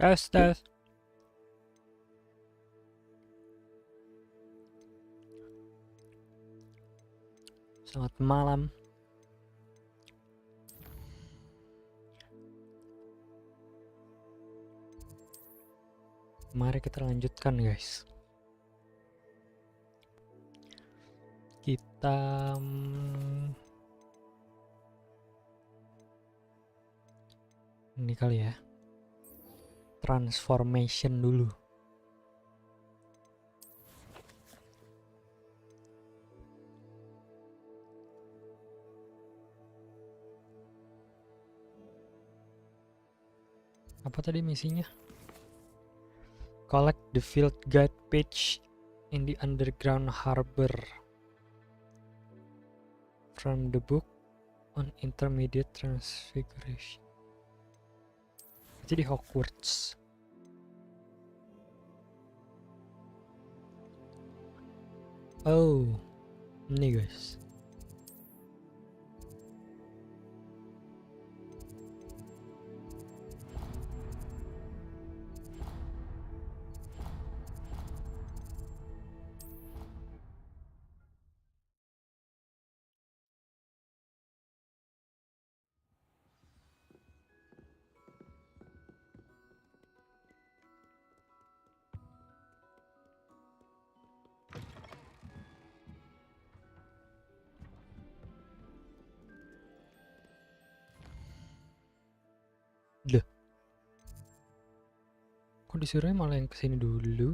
Tes, tes. Selamat malam. Mari kita lanjutkan, guys. Kita ini kali ya. Transformation dulu. Apa tadi misinya? Collect the field guide page in the underground harbor from the book on intermediate transfiguration. Jadi Hogwarts. Oh, ini guys. Loh. Kok disuruhnya malah yang kesini dulu?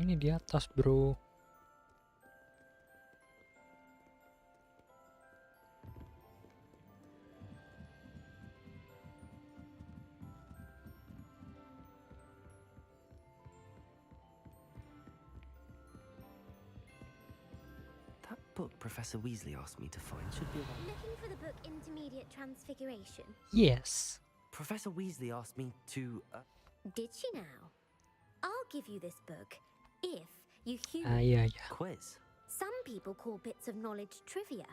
Ini di atas, bro. That book Professor Weasley asked me to find should be around. Looking for the book Intermediate Transfiguration? Yes. Professor Weasley asked me to. Did she now? I'll give you this book if you Iya. Quiz. Some people call bits of knowledge trivia.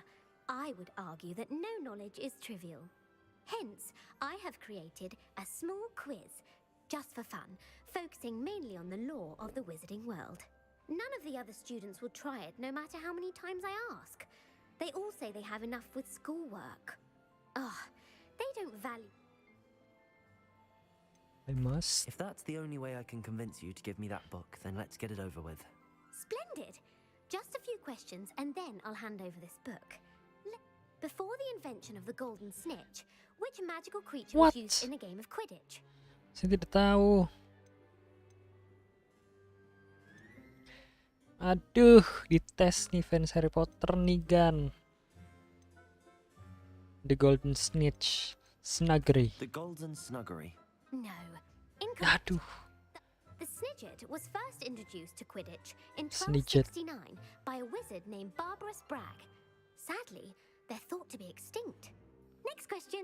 I would argue that no knowledge is trivial. Hence, I have created a small quiz, just for fun, focusing mainly on the lore of the wizarding world. None of the other students will try it, no matter how many times I ask. They all say they have enough with schoolwork. They don't value... I must. If that's the only way I can convince you to give me that book, then let's get it over with. Splendid! Just a few questions, and then I'll hand over this book. Before the invention of the golden snitch, which magical creature What? was used in the game of Quidditch? Saya tidak tahu. Aduh, dites nih fans Harry Potter nih, Gan. The Golden Snitch. Snuggery. The Golden Snuggery. No. Incorrect. Aduh. The Snidget was first introduced to Quidditch in Snidget. 1269 by a wizard named Barbarous Bragg. Sadly, they're thought to be extinct. Next question.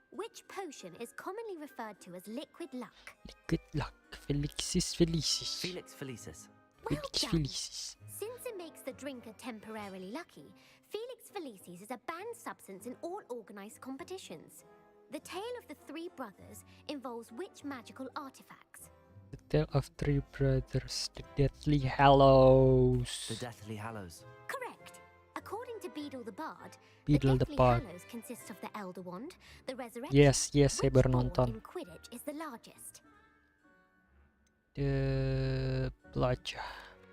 Which potion is commonly referred to as liquid luck? Liquid luck. Felixis Felicis. Felix Felicis. Well Felix done. Felicis. Since it makes the drinker temporarily lucky, Felix Felicis is a banned substance in all organized competitions. The tale of the three brothers involves which magical artifacts? The Tale of Three Brothers. The Deathly Hallows. The Deathly Hallows. Correct. According to Beedle the Bard, Beedle the Deathly Bard. Hallows consists of the Elder Wand, the Resurrection. Yes, saya Which baru ball nonton. in Quidditch is the largest? The Bludger.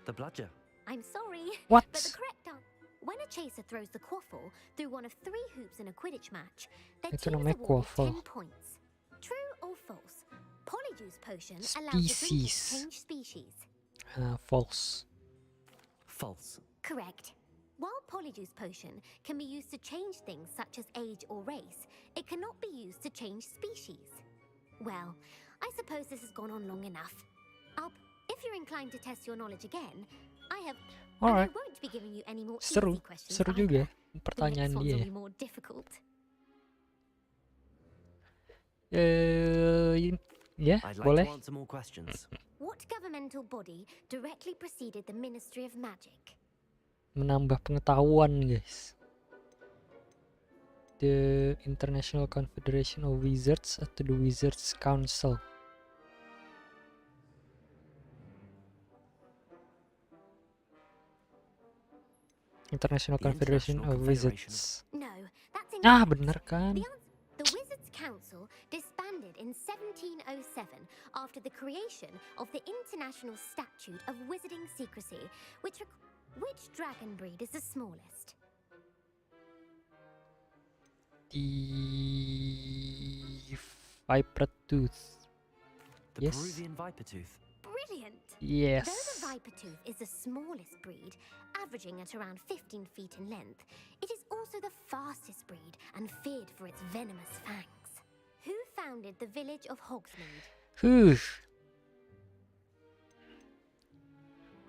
The Bludger. I'm sorry, What? but the correct answer. When a chaser throws the quaffle through one of 3 hoops in a Quidditch match, their Itu team is namanya awarded quaffle. 10 points. True or false? Polyjuice potion allows the drinker to Species. change species. False. False. Correct. While Polyjuice potion can be used to change things such as age or race, it cannot be used to change species. Well, I suppose this has gone on long enough. If you're inclined to test your knowledge again, I have... And I Alright. won't be giving you any more Seru. easy questions Seru either. juga The pertanyaan next ones dia. will be more difficult. Ya, I'd like boleh. to answer more questions. What governmental body directly preceded the Ministry of Magic? menambah pengetahuan, guys. The International Confederation of Wizards atau the Wizards Council. International The Confederation International of Confederation Wizards. No, that's Ah, incorrect. bener kan? The Wizards Council disbanded in 1707 after the creation of the International Statute of Wizarding Secrecy, which dragon breed is the smallest? The Viper Tooth. The Yes. Peruvian viper tooth. Brilliant! Yes. Though the Viper Tooth is the smallest breed, averaging at around 15 feet in length, it is also the fastest breed and feared for its venomous fangs. Who founded the village of Hogsmeade?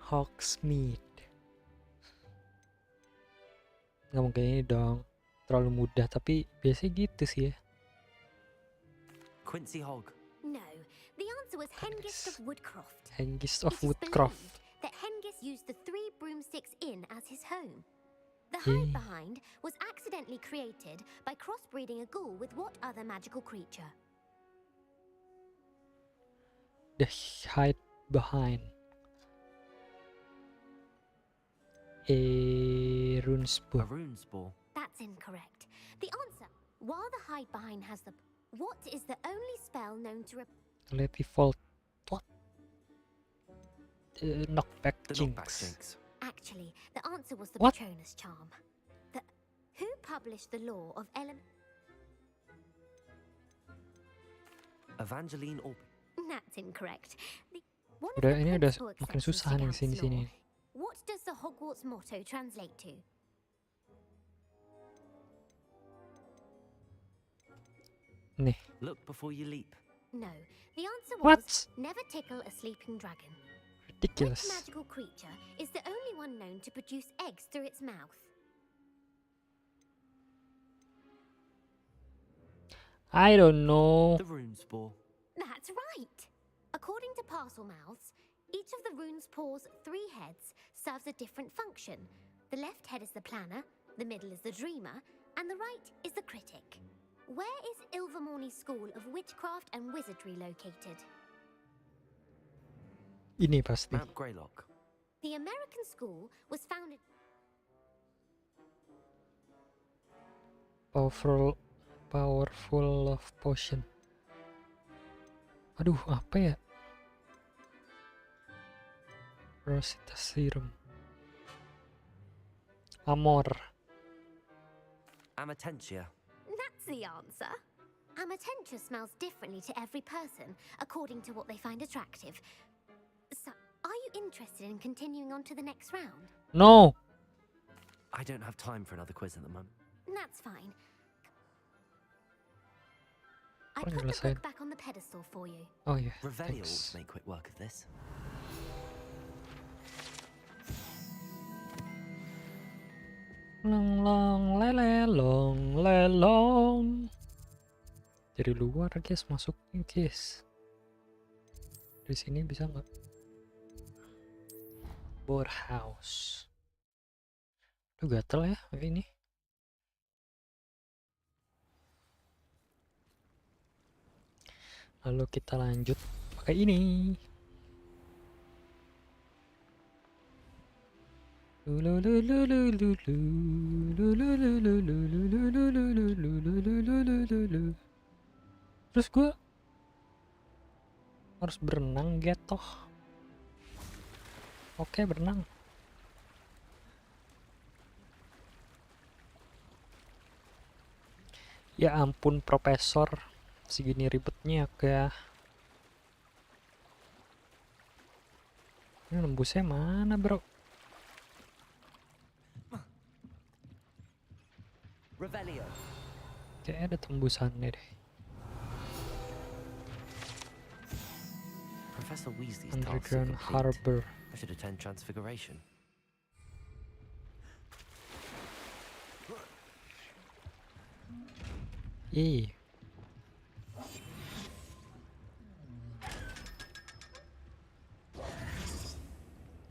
Hogsmeade. Nggak mungkin ini dong. Terlalu mudah, tapi biasanya gitu sih ya. Quincy Hogg. No, the answer was Hengist of Woodcroft. Hengist of It is Woodcroft. believed that Hengist used the 3 broomsticks inn as his home. The Yeah. hide behind was accidentally created by crossbreeding a ghoul with what other magical creature? The hide behind. A rune A spore. rune spore. That's incorrect. The answer, while the hide behind has the... What is the only spell known to... Lepi Vault. What? Knockback The Jinx. knockback jinx. Actually, the answer was the What? Patronus charm. Who published the law of Evangeline Orby. That's incorrect. One of Udah the ini udah principal makin exceptions susah to nih Gaunt's sini-sini. law. What does the Hogwarts motto translate to? Nih. Look before you leap. No, the answer was What? never tickle a sleeping dragon. Ridiculous. Which magical creature is the only one known to produce eggs through its mouth? I don't know. The rune spore. That's right. According to parcel mouths, each of the rune's paws' 3 heads serves a different function. The left head is the planner, the middle is the dreamer, and the right is the critic. Where is Ilvermorny School of Witchcraft and Wizardry located? Ini pasti. Mount Greylock. The American school was founded... Powerful love potion. Aduh, apa ya? Rosetta serum. Amor. Amatentia. That's the answer. Amatentia smells differently to every person, according to what they find attractive. So, are you interested in continuing on to the next round? No. I don't have time for another quiz at the moment. That's fine. I Oh, put the nyelesain. book back on the pedestal for you. Oh yeah. Revelio ought Thanks. to make quick work of this. Long long lele long lelong. Dari luar guys, masukin guys. Dari sini bisa nggak? Boathouse. Aduh gatel ya kayak ini. Lalu kita lanjut pakai ini. Terus gue harus berenang gitu. Oke, berenang. Ya ampun, profesor. Segini ribetnya ya. Ini nembusnya mana, bro? Revelio. Kayaknya ada tembusannya deh. Professor Weasley's task is Underground complete. Harbor. I should attend Transfiguration. Ih.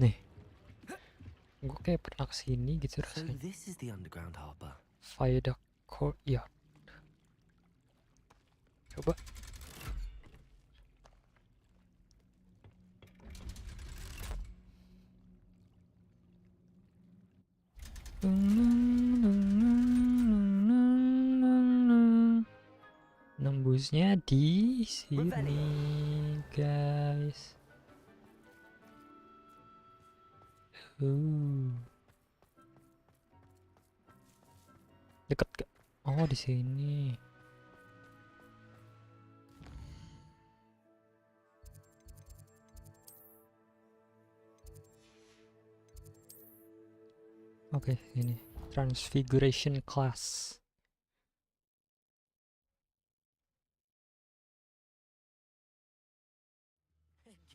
Nih. Gue kayak pernah kesini gitu So rasanya. this is the underground harbor. Viaduct Courtyard. Coba. Nembusnya di sini, guys. Deket gak? Oh, di sini. Oke, ini Transfiguration Class.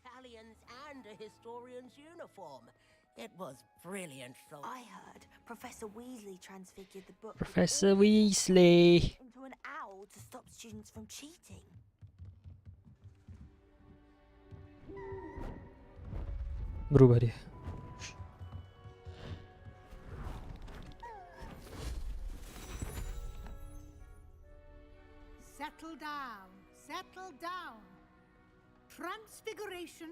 Galleons and a historian's uniform. It was brilliant, though. I heard Professor Weasley transfigured the book with Professor all Weasley. into an owl to stop students from cheating. Berubah dia. Settle down, settle down. Transfiguration,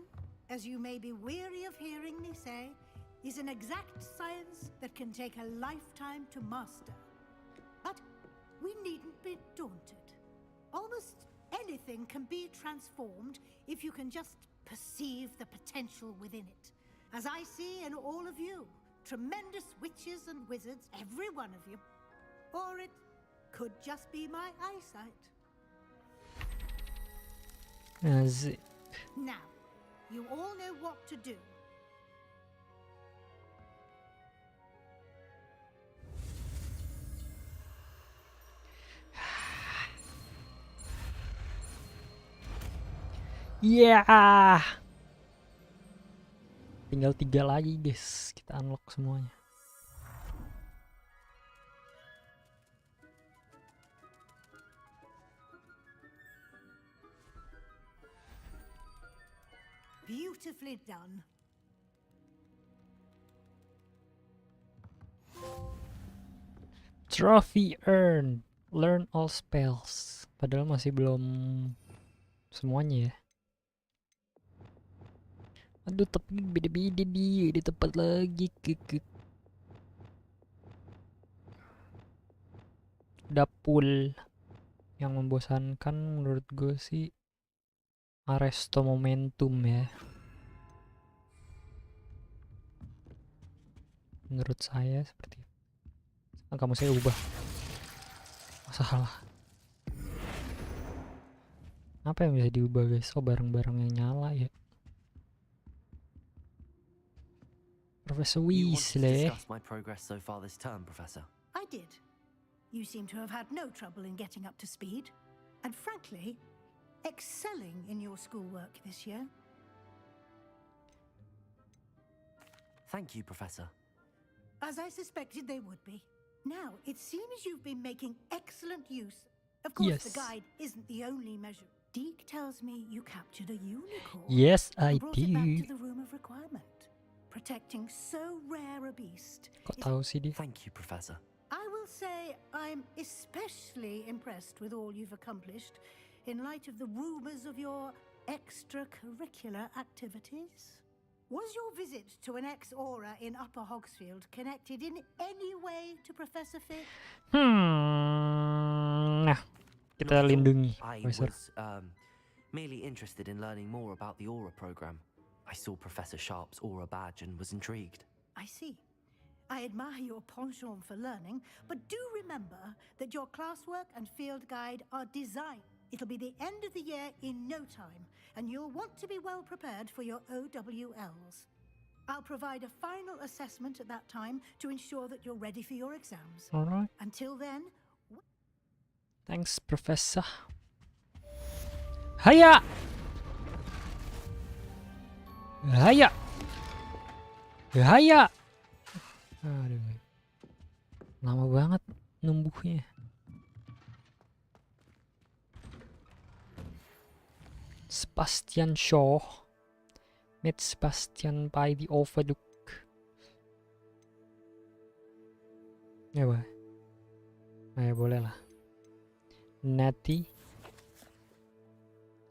as you may be weary of hearing me say, is an exact science that can take a lifetime to master. But we needn't be daunted. Almost anything can be transformed if you can just perceive the potential within it. As I see in all of you, tremendous witches and wizards, every one of you. Or it could just be my eyesight. Asik. Now, you all know what to do. Yeah. Tinggal 3 lagi, guys. Kita unlock semuanya. Beautifully done. Trophy earned. Learn all spells. Padahal masih belum semuanya ya. Aduh, tapi beda-beda dia. Di tempat lagi. Dapul. Yang membosankan menurut gue sih Arresto Momentum ya. Menurut saya seperti itu. Kamu saya ubah. Masalah. Apa yang bisa diubah, guys? Oh, barang-barang yang nyala ya. Professor You wanted to Weasley. discuss my progress so far this term, Professor. I did. You seem to have had no trouble in getting up to speed, and frankly, excelling in your schoolwork this year. Thank you, Professor. As I suspected they would be. Now, it seems you've been making excellent use. Of course, the Yes. guide isn't the only measure. Deke tells me you captured a unicorn. Yes, and I brought it back to do. the room of requirement, protecting so rare a beast. Kok tahu sih dia? Thank you, Professor. I will say I'm especially impressed with all you've accomplished in light of the rumors of your extracurricular activities. Was your visit to an ex-aura in Upper Hogsfield connected in any way to Professor Fig? Nah, kita Not at all. lindungi, I Professor. was merely interested in learning more about the Aura program. I saw Professor Sharp's Aura badge and was intrigued. I see. I admire your penchant for learning, but do remember that your classwork and field guide are designed. It'll be the end of the year in no time, and you'll want to be well prepared for your OWLs. I'll provide a final assessment at that time to ensure that you're ready for your exams. Alright, Until then, thanks, Professor. Haya! Haya! Haya! Aduh. Lama banget numbuhnya. Sebastian Shaw. Meet Sebastian by the Overlook. Ya boleh. Ya boleh lah. Natty.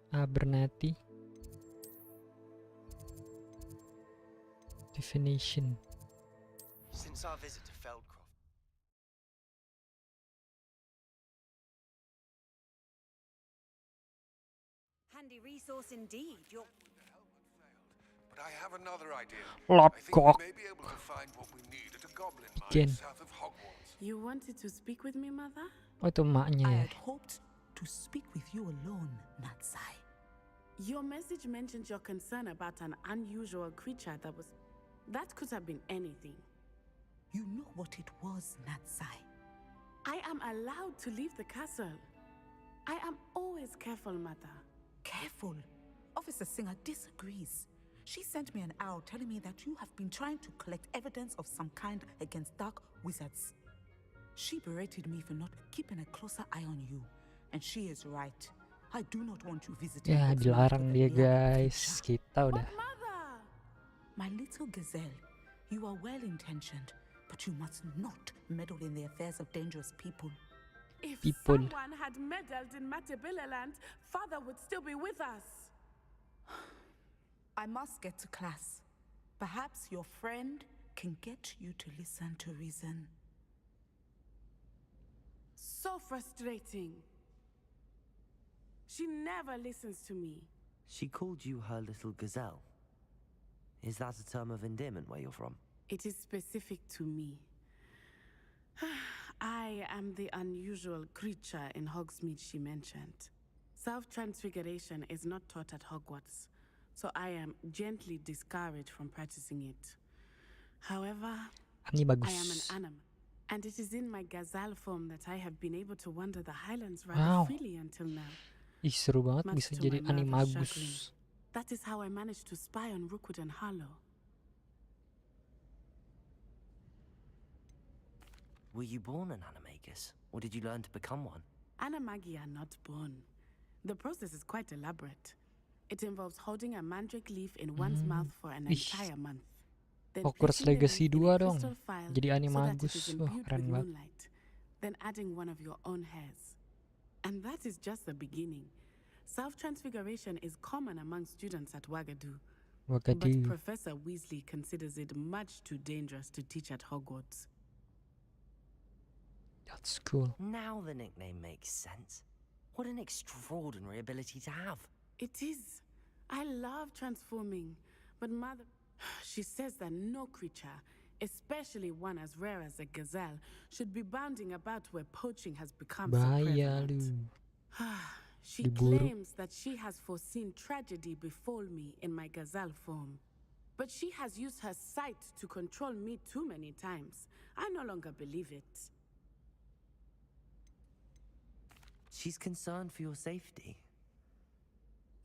Abernathy. Definition. Since our visit to Feldcroft, Handy resource indeed. You're But I have another idea. Lop I think we cock. may be able to find what we need at a goblin Again. mine south of Hogwarts. You wanted to speak with me, Mother? Oh itu emaknya I ya. had hoped to speak with you alone, Natsai. Your message mentioned your concern about an unusual creature that could have been anything. You know what it was, Natsai. I am allowed to leave the castle. I am always careful, Mother. Careful. Officer Singer disagrees. She sent me an arrow telling me that you have been trying to collect evidence of some kind against dark wizards. She berated me for not keeping a closer eye on you. And she is right. I do not want you visiting. Ya Hogsmeade dilarang for the dia near guys. future. Kita udah. But Mother! My little gazelle, you are well-intentioned, but you must not meddle in the affairs of dangerous people. If People. someone had meddled in Matabilaland, Father would still be with us. I must get to class. Perhaps your friend can get you to listen to reason. So frustrating. She never listens to me. She called you her little gazelle. Is that a term of endearment where you're from? It is specific to me. I am the unusual creature in Hogsmeade she mentioned. Self-transfiguration is not taught at Hogwarts, so I am gently discouraged from practicing it. However, Ini I am an bagus. animal, and it is in my gazelle form that I have been able to wander the Highlands Wow. rather freely until now. Ih seru banget Much bisa to jadi my mother's animagus. chagrin. That is how I managed to spy on Rookwood and Harlow. Were you born an animagus, or did you learn to become one? Animagi are not born. The process is quite elaborate. It involves holding a mandrake leaf in one's mouth for an Ih. entire month. Then Hogwarts placing the Legacy leaf in 2 a dong. crystal phial Jadi so that it animagus. is Wah imbued keren with banget. moonlight. Then adding one of your own hairs. And that is just the beginning. Self-transfiguration is common among students at Wagadu. But Wagadu. Professor Weasley considers it much too dangerous to teach at Hogwarts. That's cool. Now the nickname makes sense. What an extraordinary ability to have. It is. I love transforming. But Mother, she says that no creature, especially one as rare as a gazelle, should be bounding about where poaching has become so Bahaya prevalent. lu. She Diburu. claims that she has foreseen tragedy befall me in my gazelle form. But she has used her sight to control me too many times. I no longer believe it. She's concerned for your safety.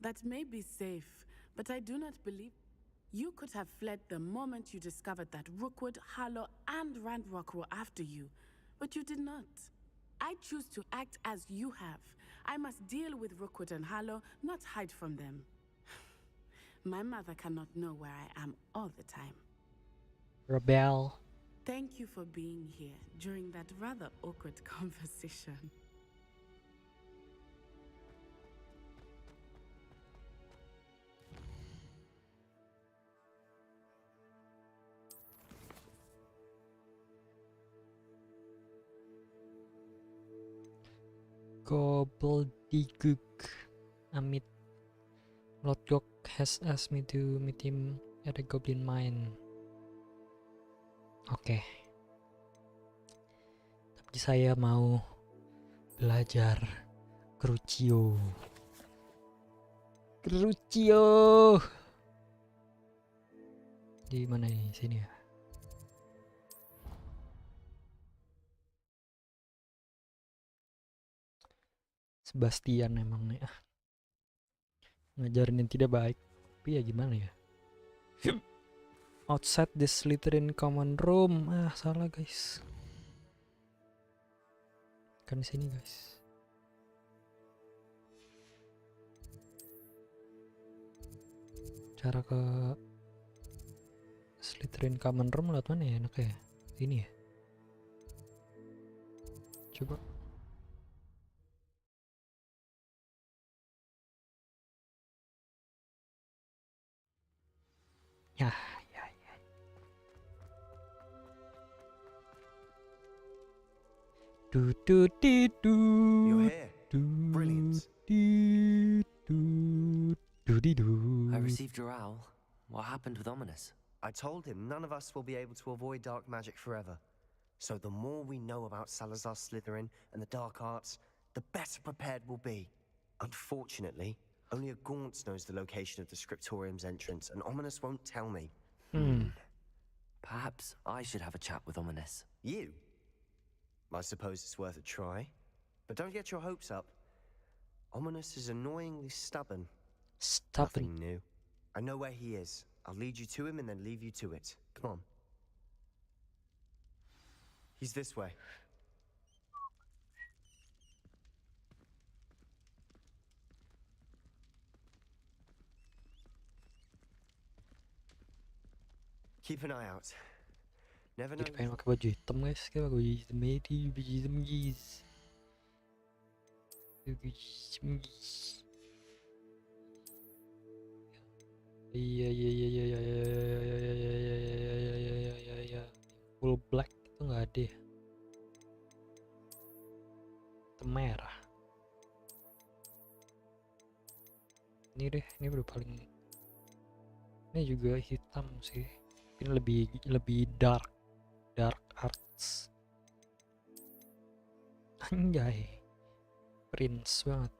That may be safe, but I do not believe you could have fled the moment you discovered that Rookwood, Harlow, and Randrock were after you. But you did not. I choose to act as you have. I must deal with Rookwood and Harlow, not hide from them. My mother cannot know where I am all the time. Rebel. Thank you for being here during that rather awkward conversation. Gobbledygook. Amit. Lord Gok has asked me to meet him at a goblin mine. Oke. Tapi saya mau belajar Crucio. Crucio. Di mana nih? Sini ya. Sebastian emangnya ngajarin yang tidak baik, tapi ya gimana ya. Outside this Slytherin common room. Salah guys, kan di sini guys. Cara ke Slytherin common room lewat mana ya enaknya ya? Ini ya. coba. Ya. Do do do do. You're here. Brilliant. I received your owl. What happened with Ominous? I told him none of us will be able to avoid dark magic forever. So the more we know about Salazar Slytherin and the dark arts, the better prepared we'll be. Unfortunately, only a Gaunt knows the location of the Scriptorium's entrance, and Ominous won't tell me. Perhaps I should have a chat with Ominous. You? I suppose it's worth a try. But don't get your hopes up. Ominous is annoyingly stubborn. Nothing new. I know where he is. I'll lead you to him and then leave you to it. Come on. He's this way. Keep an eye out. Never know. Jadi pengen pakai baju hitam guys, kayak baju hitam guys. Iya. Full black itu nggak ada ya. Itu merah. Ini deh, ini udah paling. Ini juga hitam sih. Ini lebih dark arts. Anjay. Prince banget.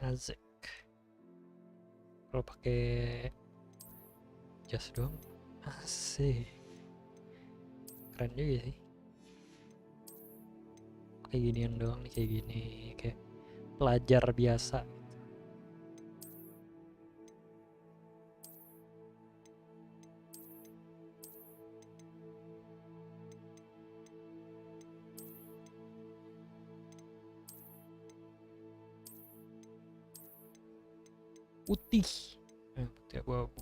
Asik. Kalau pakai jas doang asik, keren juga sih. Kayak ginian doang nih, kayak gini, kayak pelajar biasa. Putih, putih abu-abu,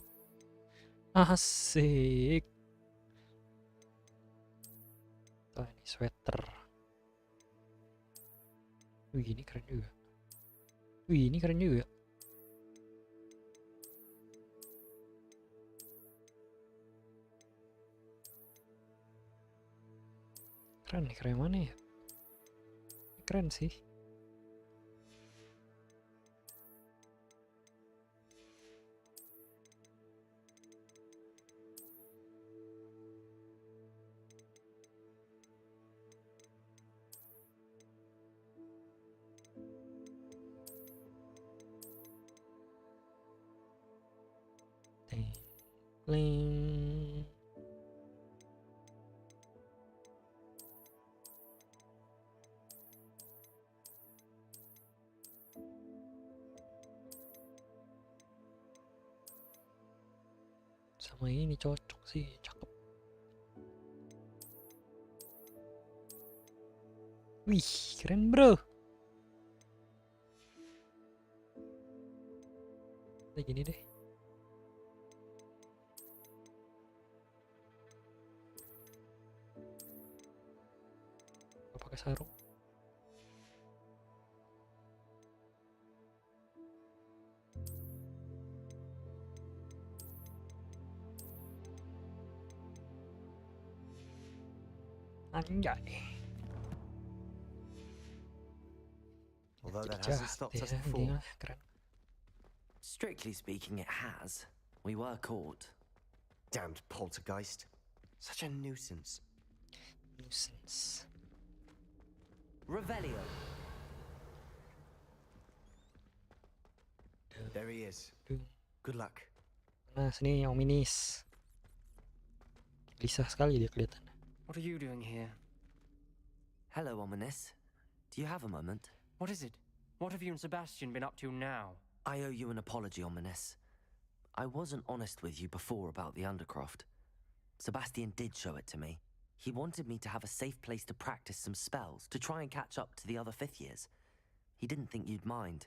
asik. Oh, ini sweater. Wih, ini keren juga. Keren nih, keren mana ya? Keren sih. Bling. Sama ini cocok sih, cakep. Wih, keren bro. Kayak gini deh. Pakai sarung. Anjay. Although that hasn't stopped us before. Keren. Strictly speaking, it has. We were caught. Damned poltergeist. Such a nuisance. Revelio. There he is. Good luck. Nah, sini yang minis. Gelisah sekali dia kelihatan. What are you doing here? Hello, Ominous. Do you have a moment? What is it? What have you and Sebastian been up to now? I owe you an apology, Ominous. I wasn't honest with you before about the Undercroft. Sebastian did show it to me. He wanted me to have a safe place to practice some spells, to try and catch up to the other 5th years. He didn't think you'd mind.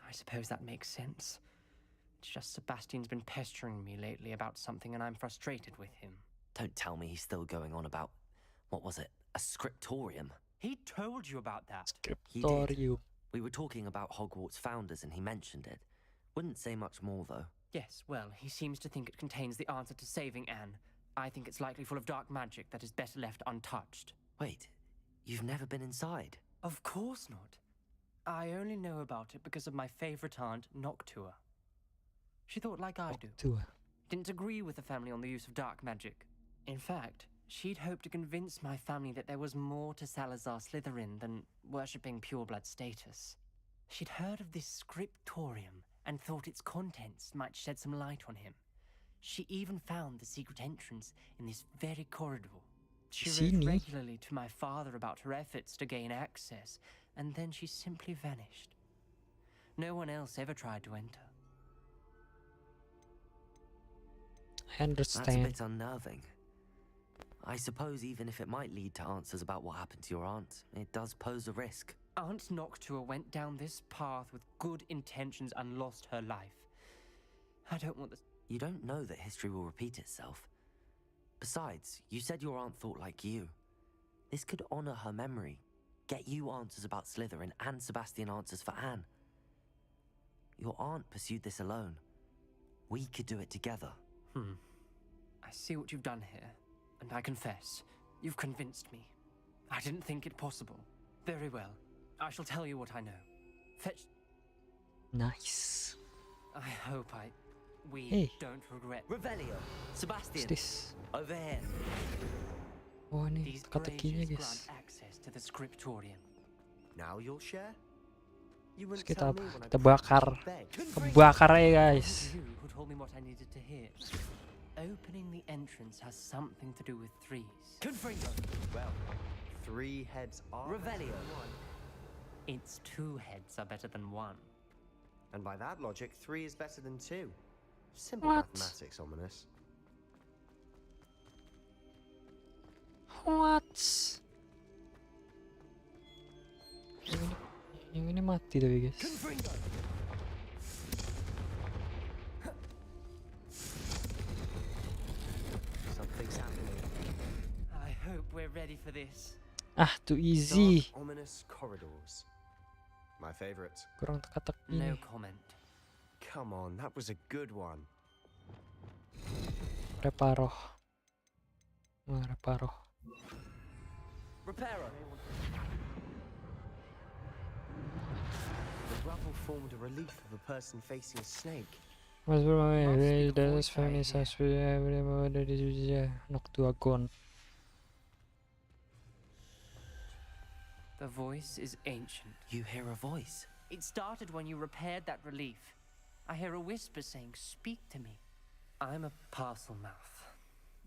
I suppose that makes sense. It's just Sebastian's been pestering me lately about something and I'm frustrated with him. Don't tell me he's still going on about, what was it, a scriptorium? He told you about that. He did. We were talking about Hogwarts founders and he mentioned it. Wouldn't say much more, though. Yes, well, he seems to think it contains the answer to saving Anne. I think it's likely full of dark magic that is better left untouched. Wait, you've never been inside? Of course not. I only know about it because of my favorite aunt, Noctua. She thought like I do. Didn't agree with the family on the use of dark magic. In fact, she'd hoped to convince my family that there was more to Salazar Slytherin than worshipping pureblood status. She'd heard of this scriptorium and thought its contents might shed some light on him. She even found the secret entrance in this very corridor. She wrote regularly to my father about her efforts to gain access, and then she simply vanished. No one else ever tried to enter. I understand. That's a bit unnerving. I suppose even if it might lead to answers about what happened to your aunt, it does pose a risk. Aunt Noctua went down this path with good intentions and lost her life. I don't want this. You don't know that history will repeat itself. Besides, you said your aunt thought like you. This could honor her memory, get you answers about Slytherin and Sebastian answers for Anne. Your aunt pursued this alone. We could do it together. I see what you've done here, and I confess, you've convinced me. I didn't think it possible. Very well. I shall tell you what I know. Fetch. Nice. I hope we don't regret. Revelio, Sebastian. What's this? Over here. Oh, ini These teka-tekinya, braziers guys. grant access to the scriptorium. Now you'll share? You Terus wouldn't kita tell apa? me when I Kita bakar. Bakar ya, guys. You who told me what I needed to hear. Opening the entrance has something to do with threes. Confringo. Well, 3 heads are Revelio. It's 2 heads are better than 1. And by that logic, 3 is better than 2. Simple What? mathematics, Ominous. What? Yang ini mati tapi, guys. Confringo. Something's happening. I hope we're ready for this. Ah, too easy. Dark, ominous corridors. My favorite. Kurang teka-teki No nih. comment. Come on, that was a good one. Reparoh. Wah, reparoh. Reparo. The rubble formed a relief of a person facing a snake. Mas bermain dari feminisasi dari Noctua gone. The voice is ancient. You hear a voice. It started when you repaired that relief. I hear a whisper saying, "Speak to me." I'm a parcel mouth.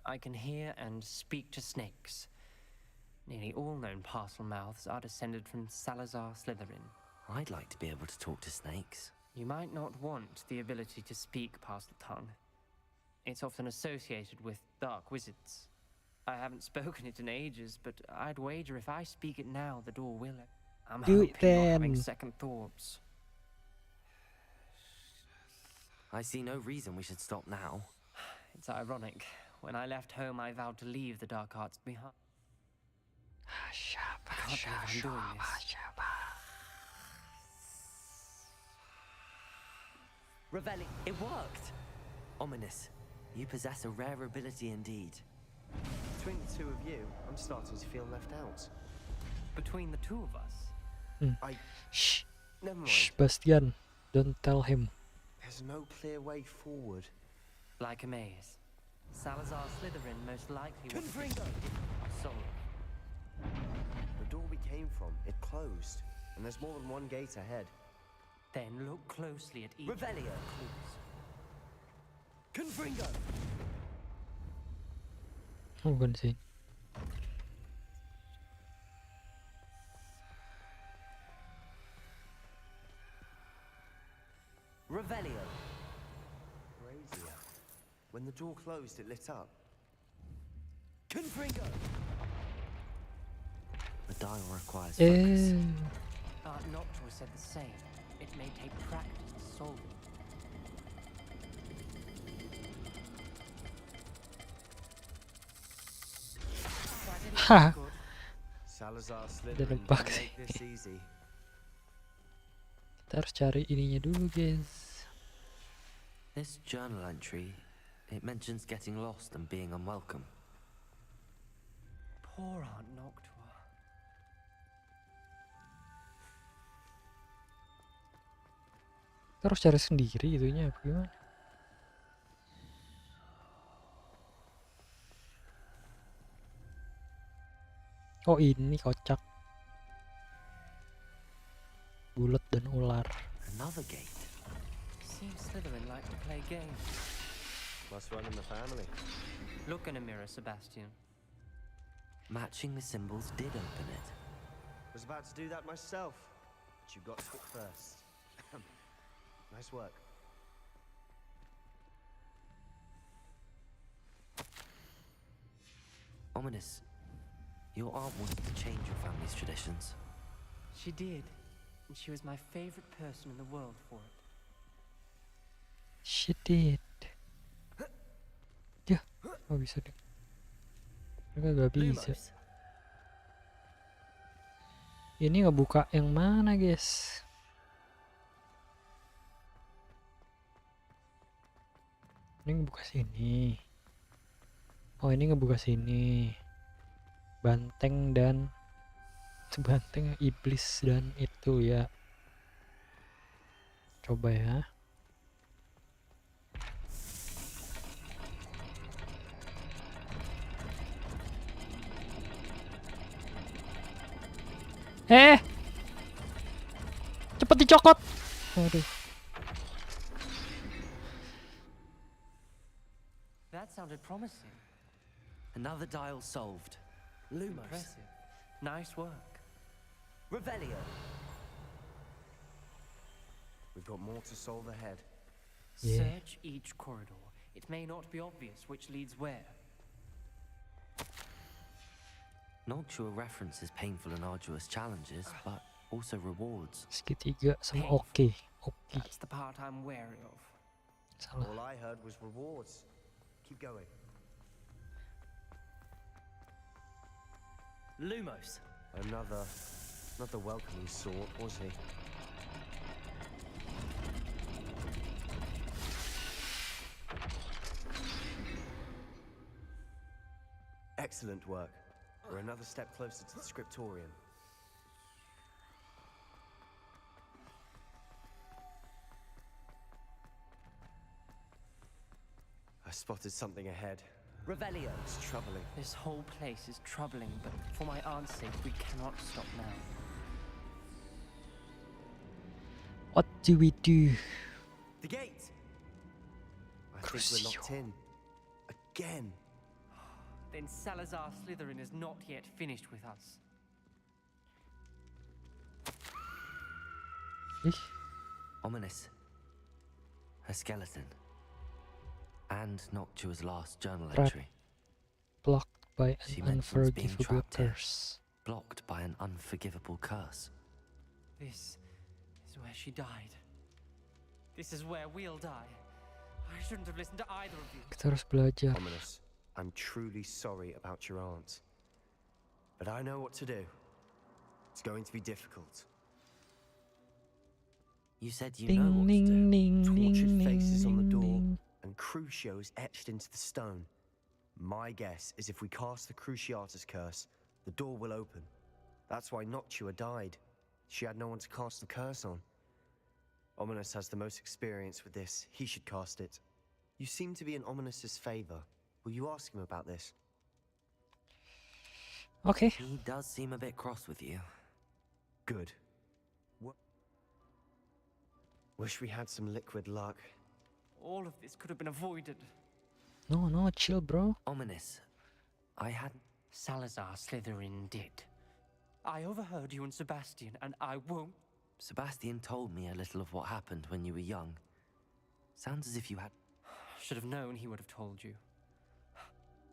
I can hear and speak to snakes. Nearly all known parcel mouths are descended from Salazar Slytherin. I'd like to be able to talk to snakes. You might not want the ability to speak parcel tongue. It's often associated with dark wizards. I haven't spoken it in ages, but I'd wager if I speak it now, the door will. I'm Do hoping it you're having then. second thoughts. I see no reason we should stop now. It's ironic. When I left home, I vowed to leave the dark arts behind. I can't believe I'm doing this. Revelli, it worked! Ominous, you possess a rare ability indeed. Between the 2 of you, I'm starting to feel left out. Between the 2 of us? Shh. Never mind. Shh, Bastian. Don't tell him. There's no clear way forward. Like a maze. Salazar Slytherin most likely was soul. The door we came from, it closed. And there's more than one gate ahead. Then look closely at each Revelio. Confringo. Oh, bukan sih. Revelio. Brazier. When the door closed, it lit up. Confringo! The dial requires focus. Noctua said the same. It may take practice to solve it. Ha. Salazar Udah Slytherin nebak didn't sih. make this easy. Kita harus cari ininya dulu, guys. This journal entry, it mentions getting lost and being unwelcome. Poor Aunt Noctua. Kita harus cari sendiri itunya apa gimana? Oh ini kocak. Bulat dan ular. Another gate. Seems Slytherin like to play games. Must run in the family. Look in a mirror, Sebastian. Matching the symbols did open it. Was about to do that myself, but you got to it first. Nice work. Ominous. Your aunt wanted to change your family's traditions. She did, and she was my favorite person in the world for it. She did. Ya, oh bisa deh. Mereka gak bisa. Lumos. Ini ngebuka yang mana, guys? Ini ngebuka sini. Oh, ini ngebuka sini. Banteng dan banteng iblis dan itu ya. Coba ya. Cepet dicokot. Aduh. That sounded promising. Another dial solved. Lumos. Impressive. Nice work. Revelio. We've got more to solve ahead. Yeah. Search each corridor. It may not be obvious which leads where. Noctua references painful and arduous challenges, but also rewards. Segitiga sama Painful. oke. Oke. That's the part I'm wary of. Salah. All I heard was rewards. Keep going. Lumos. Not the welcoming sort, was he? Excellent work. We're another step closer to the scriptorium. I spotted something ahead. Revelio. It's troubling. This whole place is troubling, but for my aunt's sake, we cannot stop now. What do we do? The gate! I think we're locked in. Again. Then Salazar Slytherin is not yet finished with us. Ih, Ominous. A skeleton. And Noctua's last journal Trap. entry. blocked by She an mentions being unforgivable trapped here. curse. Blocked by an unforgivable curse. This is where she died. This is where we'll die. I shouldn't have listened to either of you. Kita harus belajar. Ominous, I'm truly sorry about your aunt. But I know what to do. It's going to be difficult. You said you Ding, know what to ding, do. ding, Tortured ding, faces on the ding, door, ding. and Crucios etched into the stone. My guess is if we cast the Cruciatus curse, the door will open. That's why Noctua died. She had no one to cast the curse on. Ominous has the most experience with this. He should cast it. You seem to be in Ominous's favor. Will you ask him about this? Okay. He does seem a bit cross with you. Good. Wish we had some liquid luck. All of this could have been avoided. No, chill, bro. Ominous. I had... Salazar Slytherin did. I overheard you and Sebastian, and I won't. Sebastian told me a little of what happened when you were young. Sounds as if you had... Should have known he would have told you.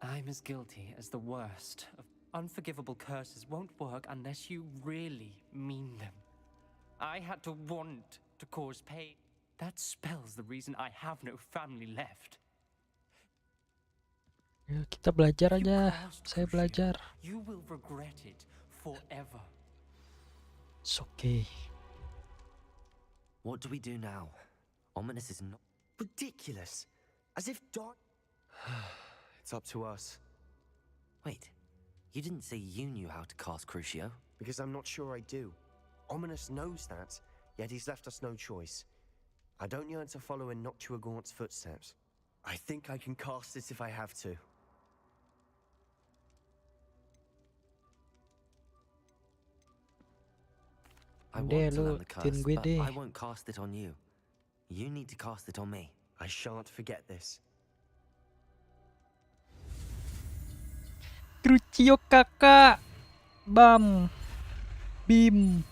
I'm as guilty as the worst of unforgivable curses won't work unless you really mean them. I had to want to cause pain. That spells the reason I have no family left. Ya, kita belajar aja. Saya belajar. You will regret it forever. It's okay. What do we do now? Ominous is not... Ridiculous. As if Doc... It's up to us. Wait, you didn't say you knew how to cast Crucio? Because I'm not sure I do. Ominous knows that, yet he's left us no choice. I don't yearn to follow in Noctuagaunt's footsteps. I think I can cast it if I have to. I want to learn the curse, but I won't cast it on you. You need to cast it on me. I shan't forget this. Crucio kakak. Bam. Bim.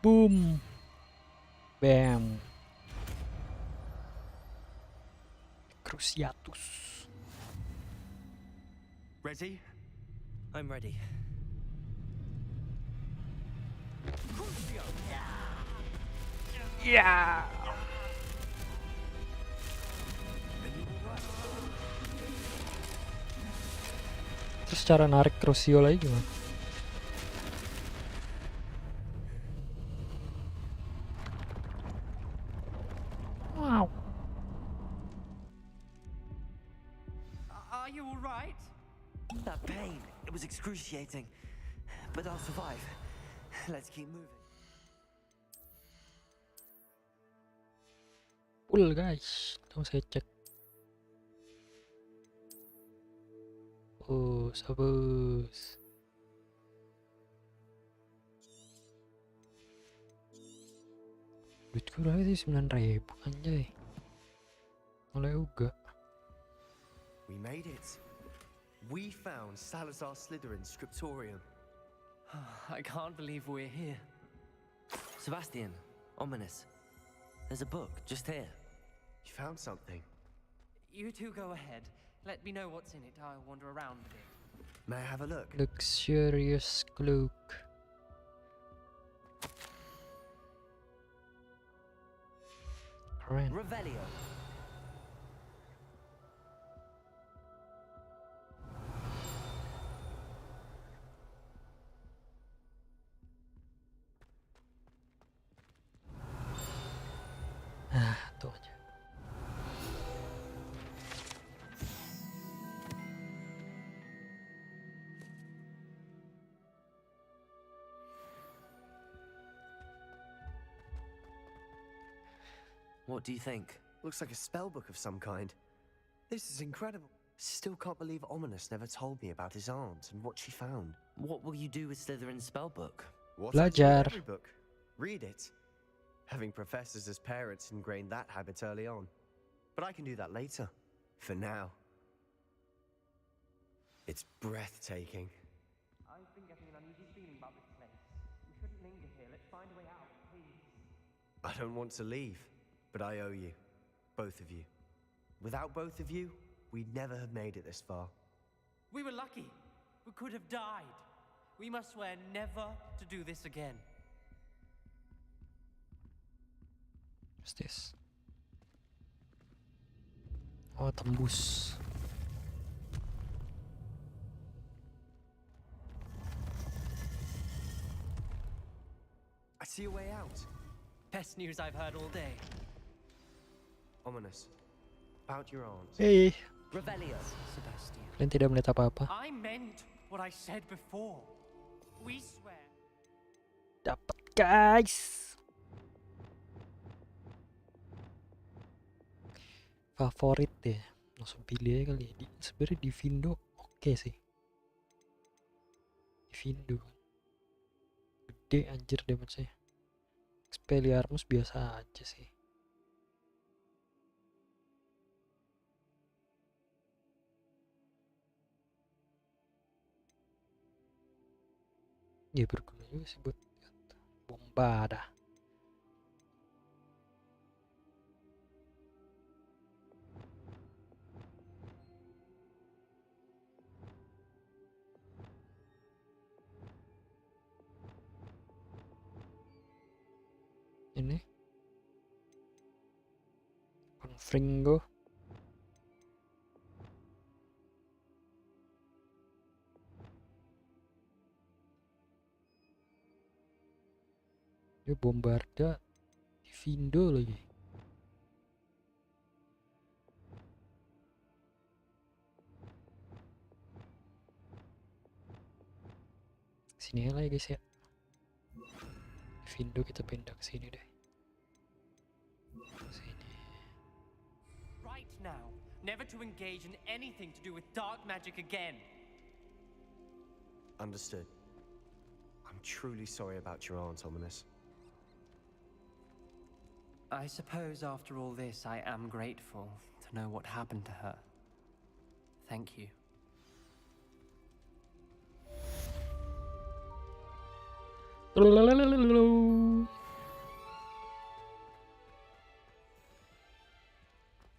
Boom. Bam. Cruciatus. Ready? I'm ready. Ya. Terus cara narik Crucio lagi gimana? Wow. Are you all right? That pain, it was excruciating. But I'll survive. Let's keep moving. Full guys, tunggu saya cek. Oh, sabus. Duitku udah itu 9.000 anjay. Mulai uga. We made it. We found Salazar Slytherin's scriptorium. I can't believe we're here. Sebastian, Ominous. There's a book just here. You found something. You two go ahead. Let me know what's in it. I'll wander around a bit. May I have a look? Luxurious cloak. Keren. Revelio. Ah, tuh aja. What do you think? Looks like a spell book of some kind. This is incredible. Still can't believe Ominous never told me about his aunt and what she found. What will you do with Slytherin's spellbook? What I do with Belajar. every book. Read it. Having professors as parents ingrained that habit early on. But I can do that later. For now. It's breathtaking. I've been getting an uneasy feeling about this place. We shouldn't linger here. Let's find a way out, please. I don't want to leave, but I owe you. Both of you. Without both of you, we'd never have made it this far. We were lucky. We could have died. We must swear never to do this again. What's this? Oh, tembus. I see a way out. Best news I've heard all day. Ominous. About your aunt. Hey, Revelio. Sebastian. kalian tidak melihat apa-apa. I meant what I said before. We swear. Dapat guys. Favorit ya, langsung pilih aja kali ya. Sebenarnya di Vindo oke sih. Di Vindo gede anjir damage-nya. Expelliarmus biasa aja sih. Ya berguna juga sih buat bombada. Fringo. Dia bombarda di Vindo lagi. Sini aja lah ya guys ya. Di Vindo kita pindah ke sini deh. Sini. Right now, never to engage in anything to do with dark magic again. Understood. I'm truly sorry about your aunt, Ominous. I suppose after all this, I am grateful to know what happened to her. Thank you.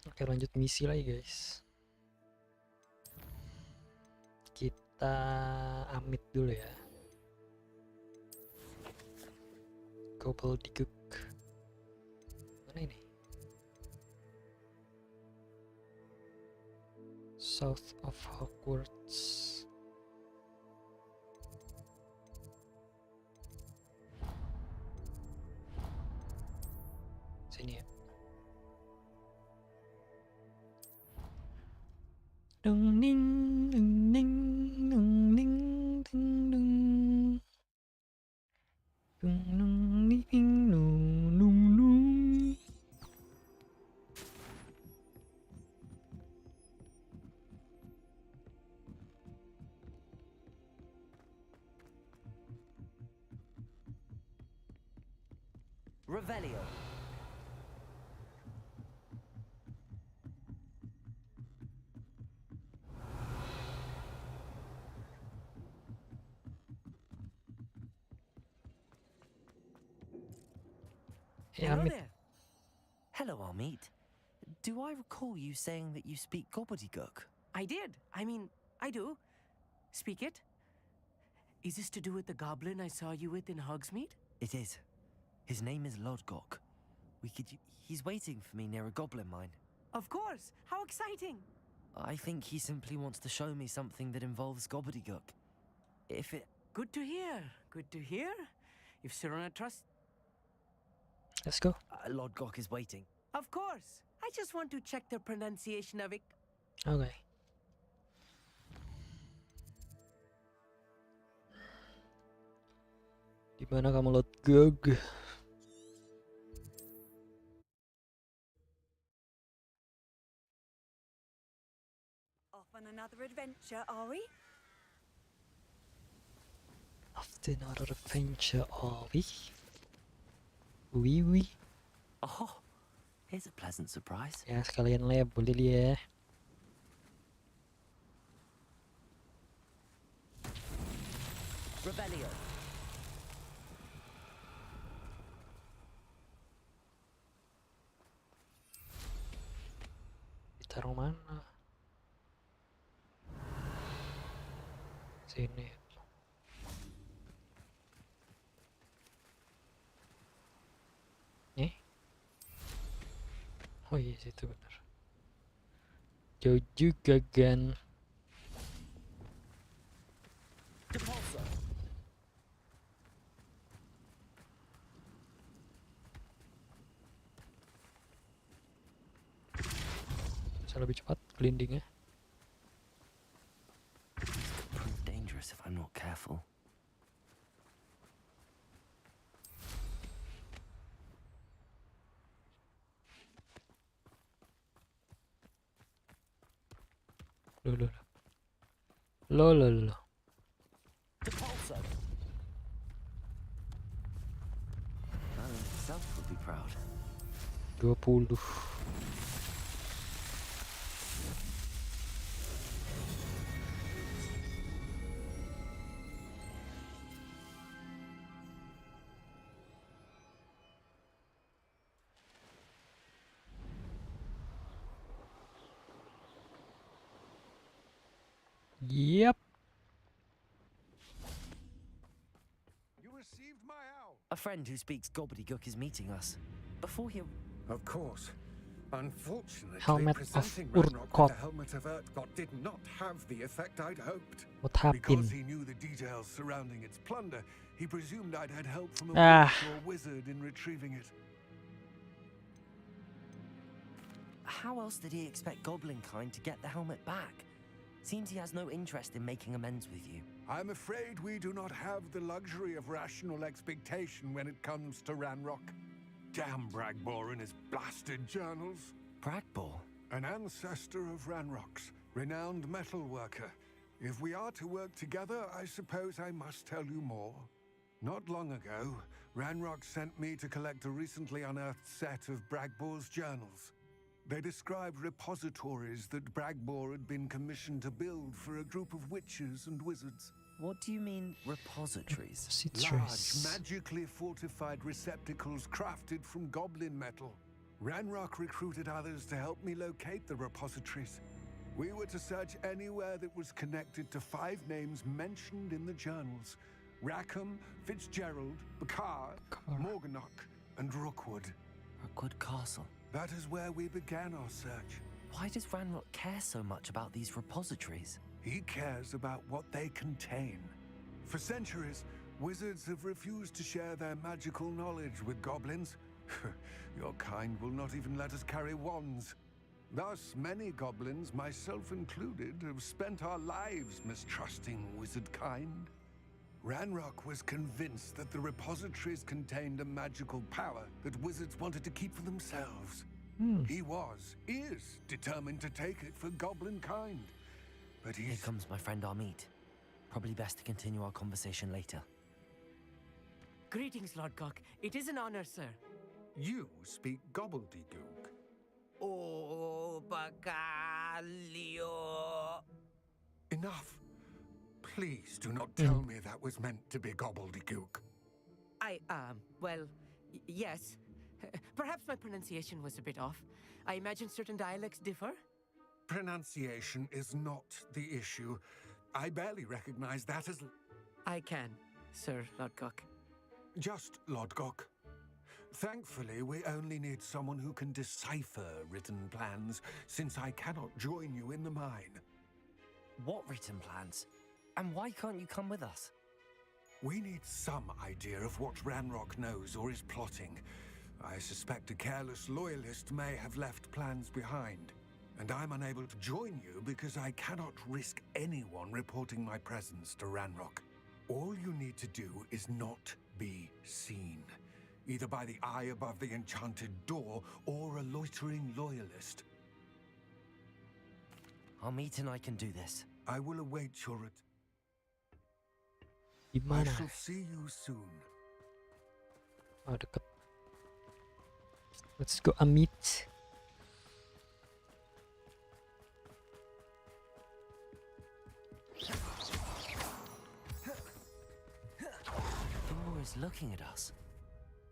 Oke, lanjut misi lagi guys. Kita amit dulu ya. Gobbledygook. Mana ini? South of Hogwarts. Sini ya. Dung ning dung ning dung ning dung dung dung dung ning dung dung dung. Revelio. Hello there. Hello, Amit. Do I recall you saying that you speak gobbledygook? I did. I mean, I do. Speak it. Is this to do with the goblin I saw you with in Hogsmeade? It is. His name is Lodgok. He's waiting for me near a goblin mine. Of course. How exciting. I think he simply wants to show me something that involves gobbledygook. If it... Good to hear. Good to hear. If Sirona trusts... Let's go. Lodgok is waiting. Of course. I just want to check the pronunciation of it. Okay. Di mana kamu Lodgok? Off on another adventure, are we? After another adventure, are we? Oui. Oh, here's a pleasant surprise. Ya sekalian lab boleh ya. Rebellion. Ditaruh mana? Sini. Oh iya situ benar. Jauh juga kan. Bisa lebih cepat gelindingnya. Prove dangerous if I'm not careful. Loh. Alan himself would be proud. 20. Yep. You received my owl. A friend who speaks gobbledygook is meeting us. Before he... Of course. Unfortunately, Helmet of presenting Ranrock Urtkot. with the helmet of Urtkot did not have the effect I'd hoped. What happened? Because he knew the details surrounding its plunder, he presumed I'd had help from a witch or wizard in retrieving it. How else did he expect Goblin kind to get the helmet back? Seems he has no interest in making amends with you. I'm afraid we do not have the luxury of rational expectation when it comes to Ranrock. Damn Bragbor and his blasted journals. Bragbor? An ancestor of Ranrock's, renowned metal worker. If we are to work together, I suppose I must tell you more. Not long ago, Ranrock sent me to collect a recently unearthed set of Bragbor's journals. They described repositories that Bragbor had been commissioned to build for a group of witches and wizards. What do you mean, repositories? Large, magically fortified receptacles crafted from goblin metal. Ranrock recruited others to help me locate the repositories. We were to search anywhere that was connected to 5 names mentioned in the journals: Rackham, Fitzgerald, Bakar, Morganach, and Rookwood. Rookwood Castle. That is where we began our search. Why does Ranrock care so much about these repositories? He cares about what they contain. For centuries, wizards have refused to share their magical knowledge with goblins. Your kind will not even let us carry wands. Thus, many goblins, myself included, have spent our lives mistrusting wizard kind. Ranrock was convinced that the repositories contained a magical power that wizards wanted to keep for themselves. He is determined to take it for goblin kind. But Here comes my friend Amit. Probably best to continue our conversation later. Greetings, Lord Cock. It is an honor, sir. You speak gobbledygook. Oh, Bacalio. Enough. Please do not tell me that was meant to be gobbledygook. Well, yes. Perhaps my pronunciation was a bit off. I imagine certain dialects differ. Pronunciation is not the issue. I barely recognize that as... I can, Sir Lodgok. Just Lodgok. Thankfully, we only need someone who can decipher written plans, since I cannot join you in the mine. What written plans? And why can't you come with us? We need some idea of what Ranrock knows or is plotting. I suspect a careless loyalist may have left plans behind. And I'm unable to join you because I cannot risk anyone reporting my presence to Ranrock. All you need to do is not be seen, either by the eye above the enchanted door or a loitering loyalist. Amit and I can do this. I will await your Gimana? I shall see you soon. Oh, deket. Let's go, Amit. The door is looking at us.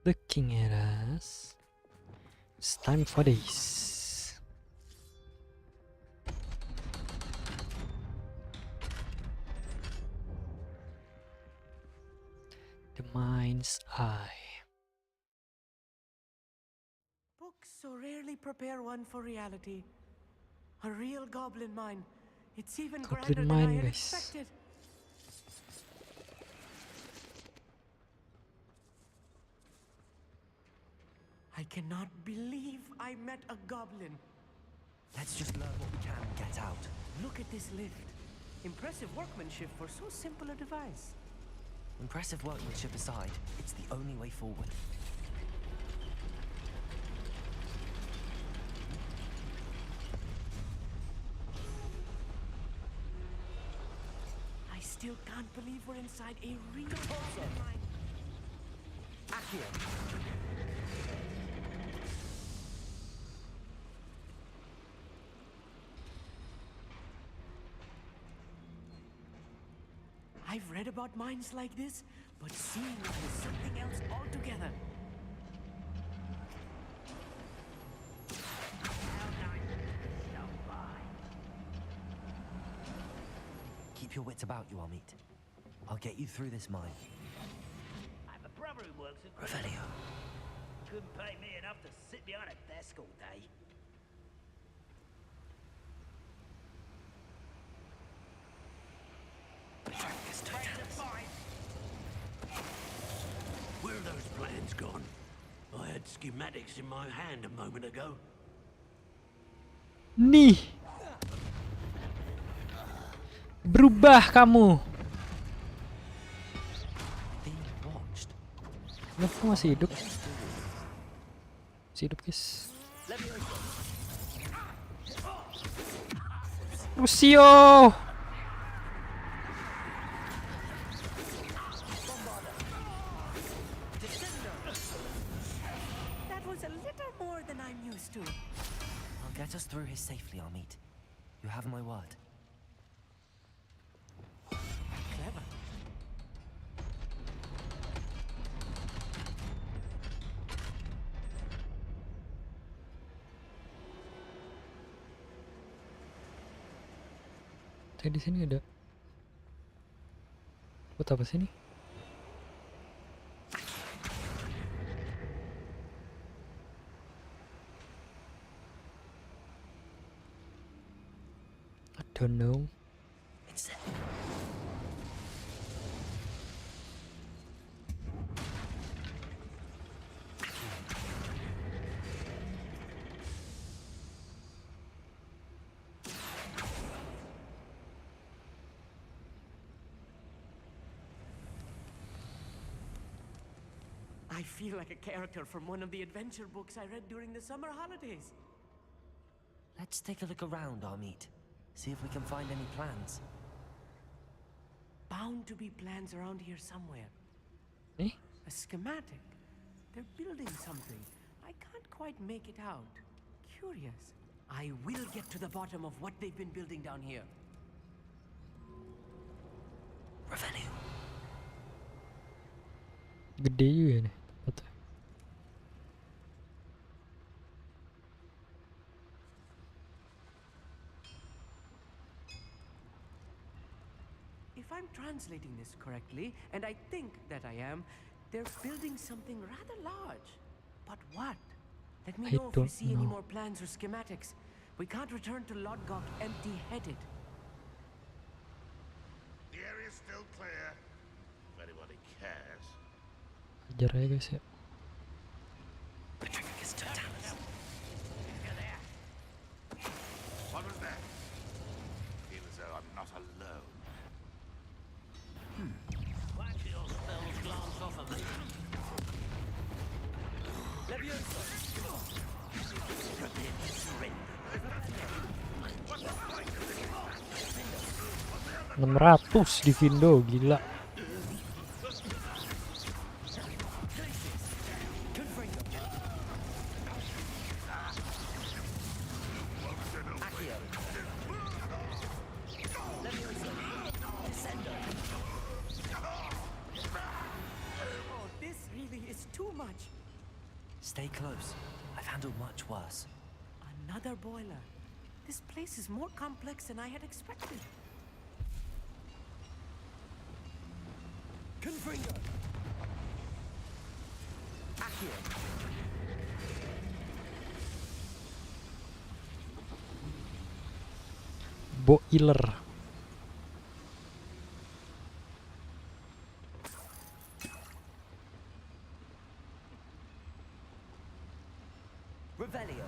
Looking at us. It's time for this. The mind's eye. Books so rarely prepare one for reality. A real goblin mine. It's even grander than I had expected. I cannot believe I met a goblin. Let's just learn what we can and get out. Look at this lift. Impressive workmanship for so simple a device. Impressive workmanship aside, it's the only way forward. I still can't believe we're inside a real goblin mine. Akhirnya. I've read about mines like this, but seeing it is something else altogether. Keep your wits about you, Amit. I'll get you through this mine. I have a brother who works at Revelio. Couldn't pay me enough to sit behind a desk all day. those plans gone? I had schematics in my hand a moment ago. Nih. Berubah kamu. Kenapa masih hidup? Masih hidup, guys. Lucio. That was a little more than I'm used to. I'll get us through here safely, Amit. You have my word. Clever. Di sini ada. Buat apa sih ini? I don't know. I feel like a character from one of the adventure books I read during the summer holidays. Let's take a look around, Amit. See if we can find any plans. Bound to be plans around here somewhere. Eh? A schematic. They're building something. I can't quite make it out. Curious. I will get to the bottom of what they've been building down here. Revenue. Gede juga nih tempatnya. If I'm translating this correctly, and I think that I am, they're building something rather large. But what? Let me know if you see any more plans or schematics. We can't return to Lodgok empty-headed. The area's still clear. If anybody cares. Ajar aja guys ya. What was that? Feel as though I'm not alone. Why do your spells glance off of me? Leviosa! 600 di Vindo, gila. Stay close. I've handled much worse. Another boiler. This place is more complex than I had expected. Confringo. Akhirnya. Boiler. Revelio.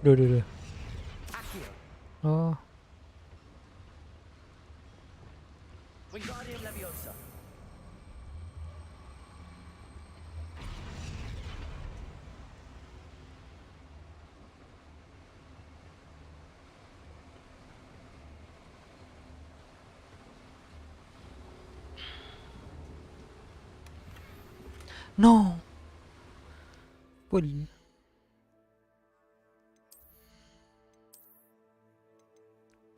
Duh. Oh. Wingardium Leviosa. No. Pun.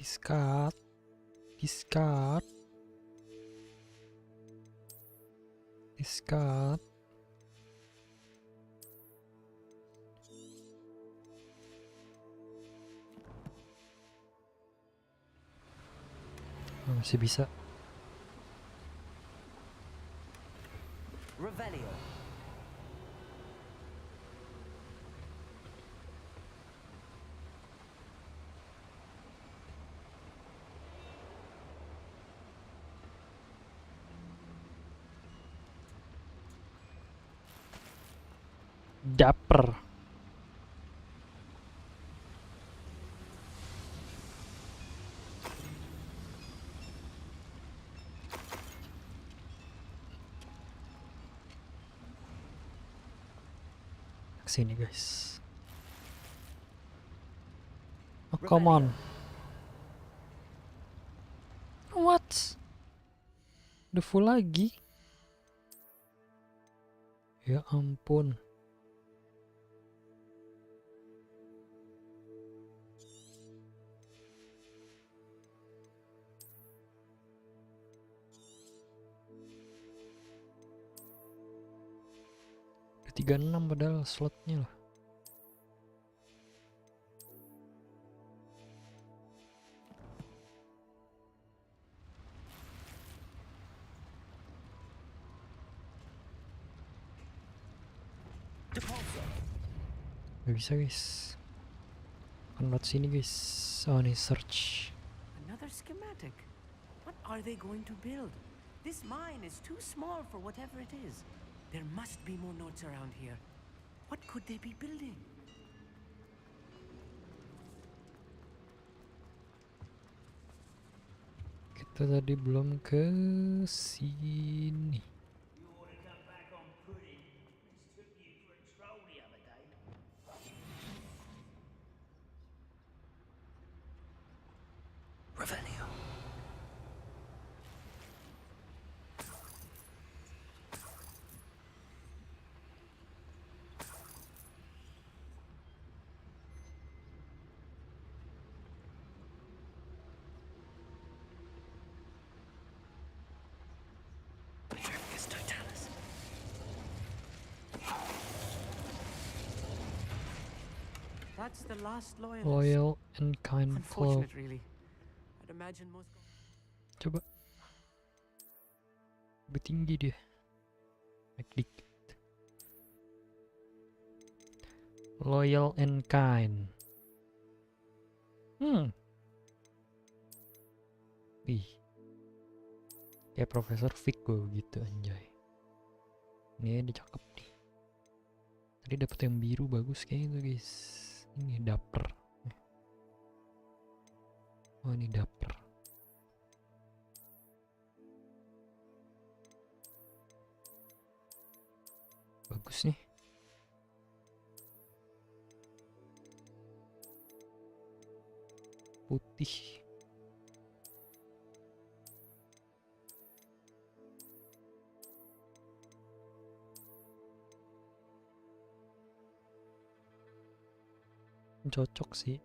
Discard. Oh, masih bisa. Revelio. Dapper. Sini guys. Oh, come on. What? Udah full lagi? Ya ampun. Udah 36 padahal slotnya lah. Gak bisa guys. Konvert sini guys. Oh nih search. Another schematic. What are they going to build? This mine is too small for whatever it is. There must be more notes around here. What could they be building? Kita tadi belum ke sini. That's the last loyalist. Loyal and kind flow. Unfortunate, really. I'd imagine most. Coba. Lebih tinggi dia. Naik dikit. Loyal and kind. Ih. Kayak Profesor Vic gue gitu anjay. Ini dia cakep nih. Tadi dapet yang biru bagus kayak gitu guys. Ini dapper. Oh ini dapper. Bagus nih. Putih. Cocok sih.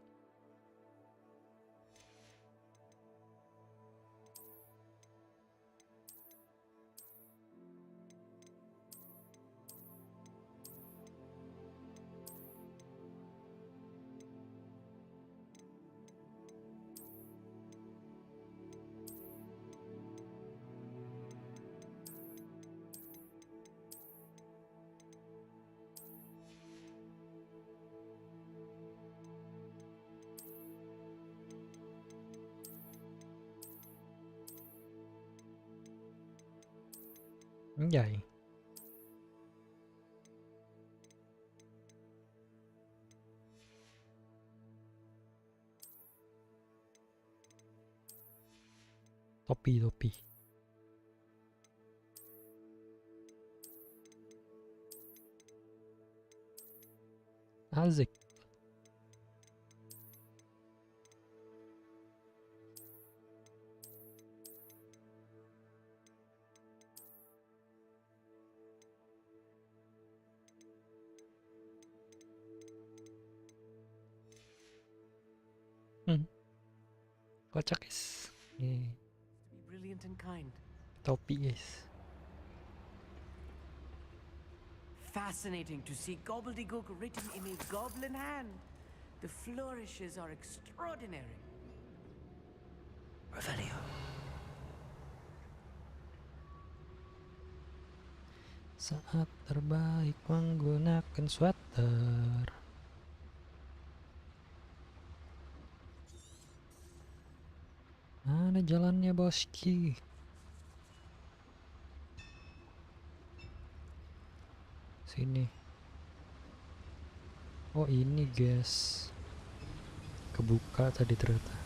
Anjay. Topi. Asik. Kocak guys. Nih. Brilliant and kind. Topi guys. Fascinating to see gobbledygook written in a goblin hand. The flourishes are extraordinary. Revelio. Saat terbaik menggunakan sweater. Mana jalannya boski? Sini. Oh ini guys, kebuka tadi ternyata.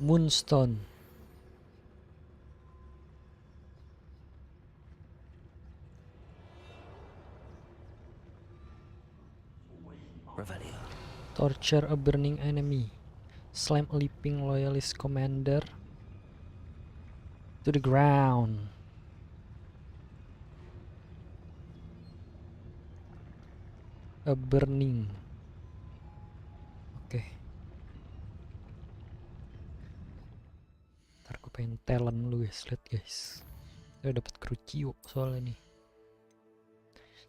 Moonstone. Torture a burning enemy. Slam a leaping loyalist commander to the ground. A burning. Oke. Ntar gue pengen talent lu guys. Lihat guys. Kita dapat Crucio soalnya nih.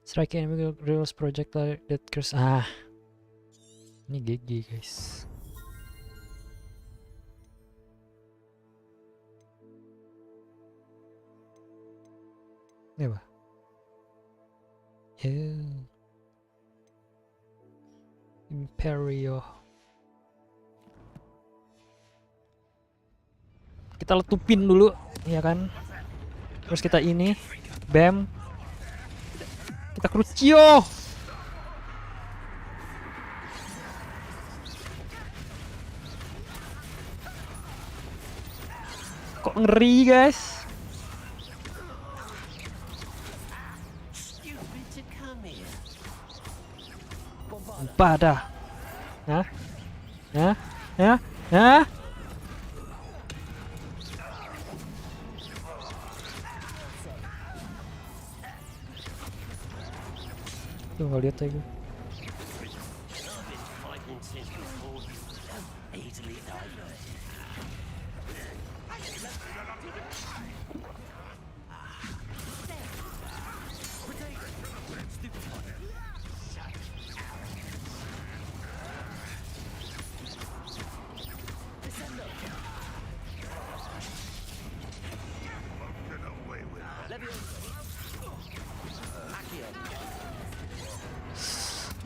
Strike enemy reels projectile that curse. Ini GG guys. Ini apa? Imperio. Kita letupin dulu, ya kan? Terus kita ini, bam. Kita Crucio. Kok ngeri guys? Pada. Hah? Hah? Hah? Hah? Tuh nggak lihat lagi.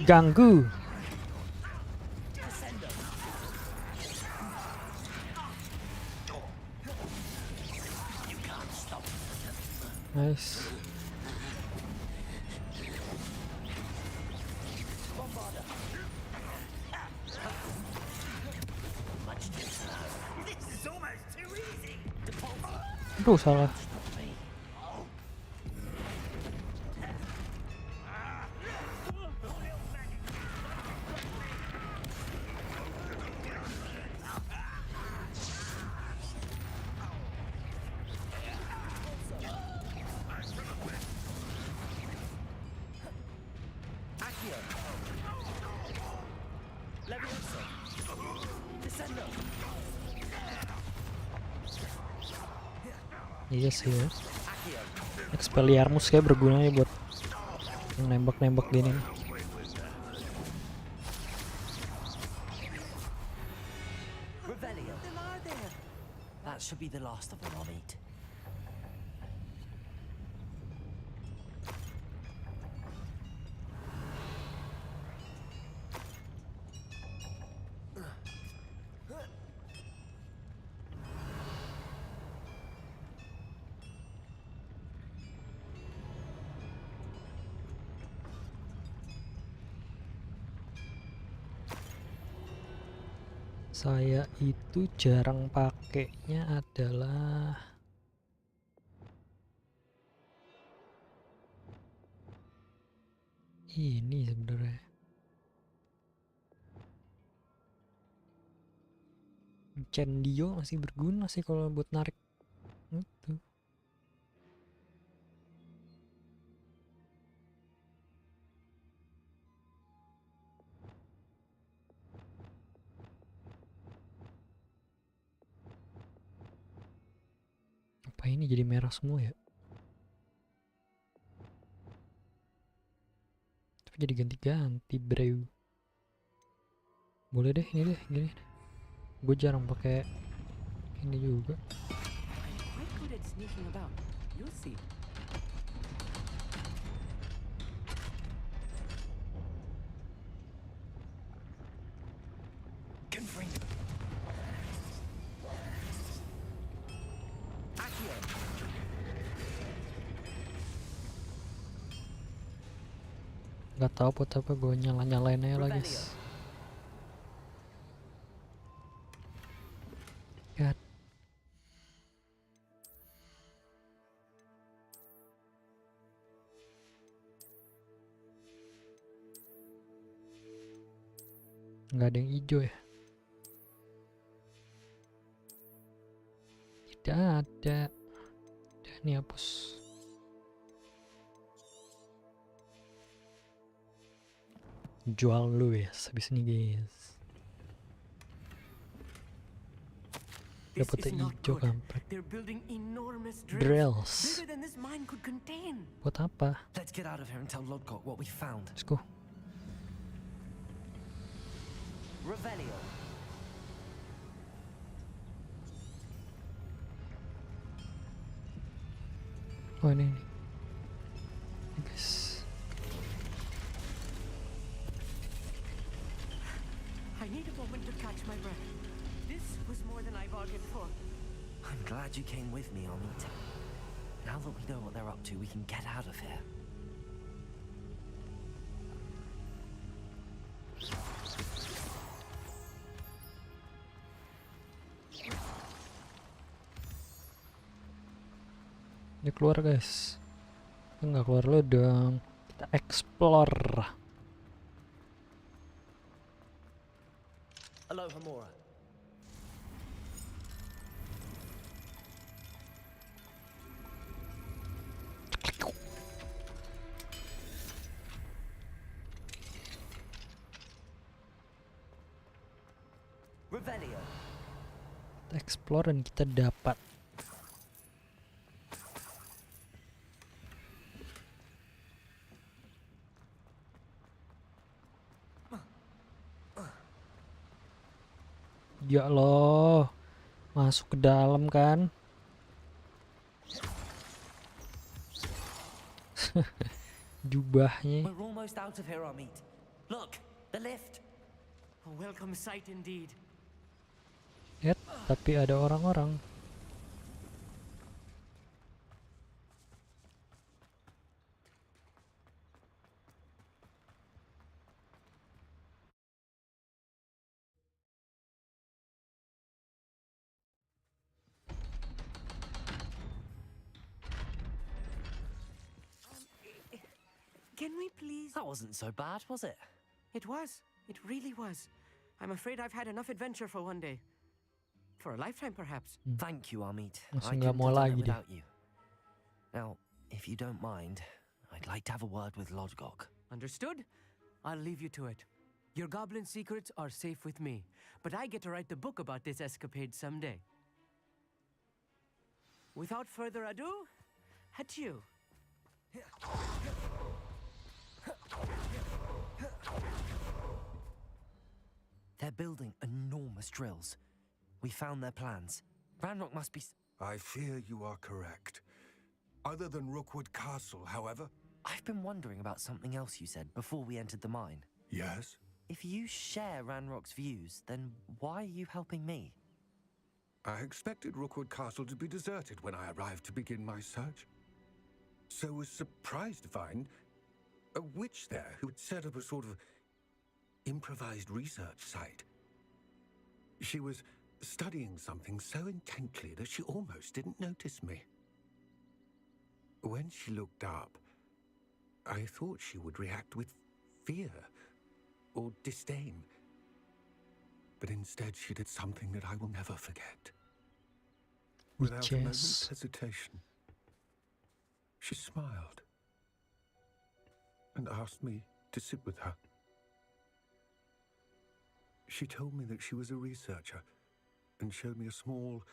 Ganggu. Nice. Aduh salah. Iya sih ya. Expelliarmus kayak berguna ya buat nembak-nembak gini. That should be the last of them I'll meet. Saya itu jarang pakainya adalah ini sebenarnya. Cendio masih berguna sih kalau buat narik itu. Apa ini jadi merah semua ya? Tapi jadi ganti-ganti bro. Boleh deh ini deh gini. Gue jarang pakai ini juga. Nggak tahu buat apa gue nyalain aja lah guys. God. Nggak ada yang hijau ya? Tidak ada. Udah nih hapus. Jual lu ya habis ini guys. Dapat hijau kampret. Drills. Buat apa? Let's get out of here and tell Lodgok what we found. Let's go. Revelio. Oh ini. Guys. I need a moment to catch my breath. This was more than I bargained for. I'm glad you came with me, Amit. Now that we know what they're up to, we can get out of here. Ini keluar guys. Nggak keluar lo dong. Kita explore. Aloha Mora. Revelio. Kita explore dan kita dapat. Ya Allah, masuk ke dalam kan? Jubahnya. We're almost out of here, Amit. Look, the lift. A welcome sight indeed. Tapi ada orang-orang. Can we please? That wasn't so bad, was it? It was. It really was. I'm afraid I've had enough adventure for one day. For a lifetime, perhaps. Thank you, Amit. Langsung I nggak couldn't mau have done lagi it deh. without you. Now, if you don't mind, I'd like to have a word with Lodgok. Understood? I'll leave you to it. Your goblin secrets are safe with me, but I get to write the book about this escapade someday. Without further ado, adieu. They're building enormous drills. We found their plans. Ranrock must be... I fear you are correct. Other than Rookwood Castle, however... I've been wondering about something else you said before we entered the mine. Yes? If you share Ranrock's views, then why are you helping me? I expected Rookwood Castle to be deserted when I arrived to begin my search. So was surprised to find a witch there who had set up a sort of improvised research site. She was studying something so intently that she almost didn't notice me. When she looked up, I thought she would react with fear or disdain. But instead she did something that I will never forget. Without a moment's hesitation, she smiled and asked me to sit with her. She told me that she was a researcher and showed me a small,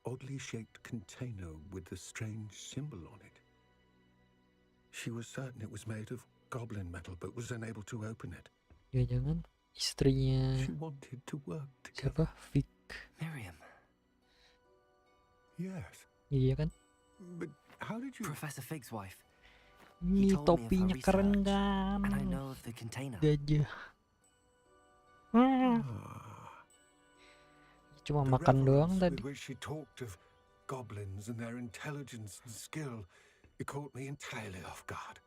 oddly shaped container with a strange symbol on it. She was certain it was made of goblin metal but was unable to open it. Jangan istrinya She wanted to work together. siapa? Vic. Miriam. Yes. Iya kan? But how did you... Professor Fig's wife. Ini told me of her topinya keren research, kan? And I know of the container. Gajah. Cuma The makan doang reverence tadi. with which she talked of goblins and their intelligence and skill, it caught me entirely off guard.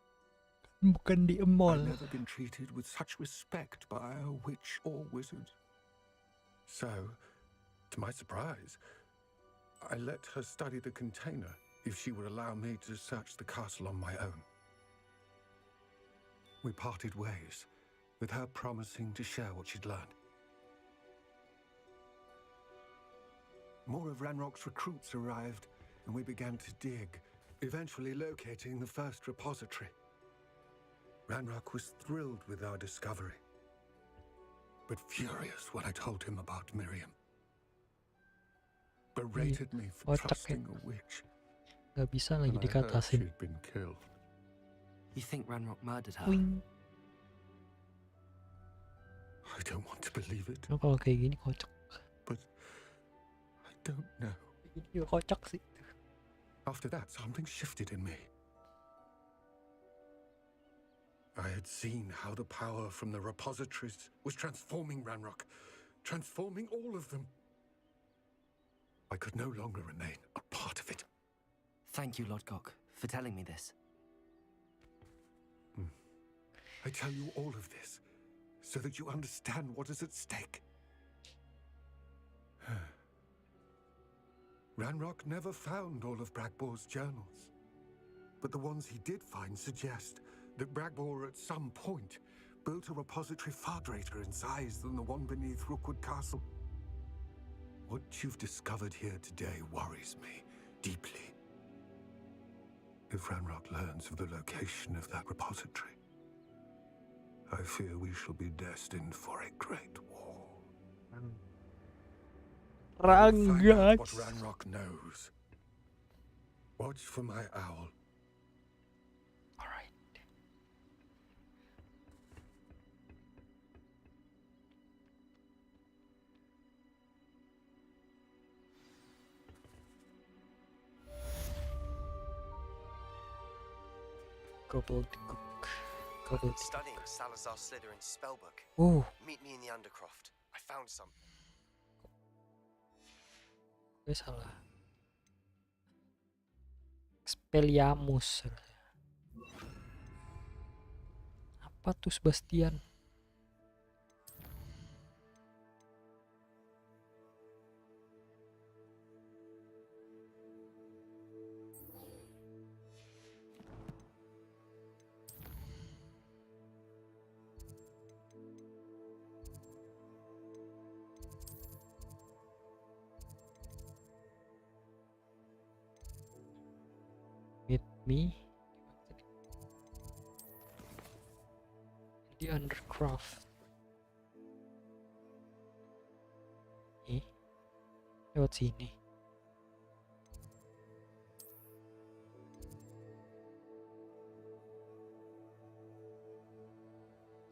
Bukan di I've mall. never been treated with such respect by a witch or wizard. So, to my surprise, I let her study the container if she would allow me to search the castle on my own. We parted ways, with her promising to share what she'd learned. More of Ranrock's recruits arrived, and we began to dig, eventually locating the first repository. Ranrock was thrilled with our discovery, but furious when I told him about Miriam. Berated me for trusting a witch. Gak bisa lagi And I heard dikatasin. she'd been killed. You think Ranrock murdered her? Wing. I don't want to believe it, Nah, kalau kayak gini kocak. but I don't know. Ini juga kocak sih. After that, something shifted in me. I had seen how the power from the repositories was transforming Ranrock, transforming all of them. I could no longer remain a part of it. Thank you, Lodgok, for telling me this. I tell you all of this so that you understand what is at stake. Ranrock never found all of Bragbor's journals, but the ones he did find suggest that Bragbor at some point built a repository far greater in size than the one beneath Rookwood Castle. What you've discovered here today worries me deeply. If Ranrock learns of the location of that repository, I fear we shall be destined for a great war. Find out what Ranrock knows. Watch for my owl. Alright. Gobbledygook. I've been studying Salazar Slytherin's spellbook. Oh. Meet me in the Undercroft. I found something. Gue salah. Expelliarmus. Apa tuh Sebastian? Meet me di Undercroft. Lewat sini.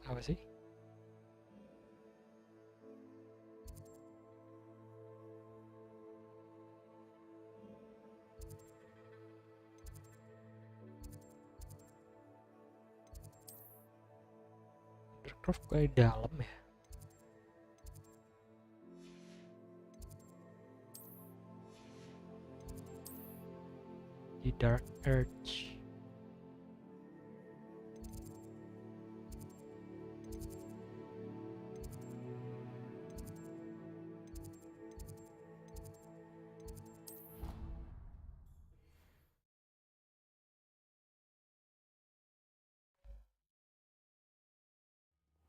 Apa sih? Undercroft kayak dalam ya. Di Dark Urge.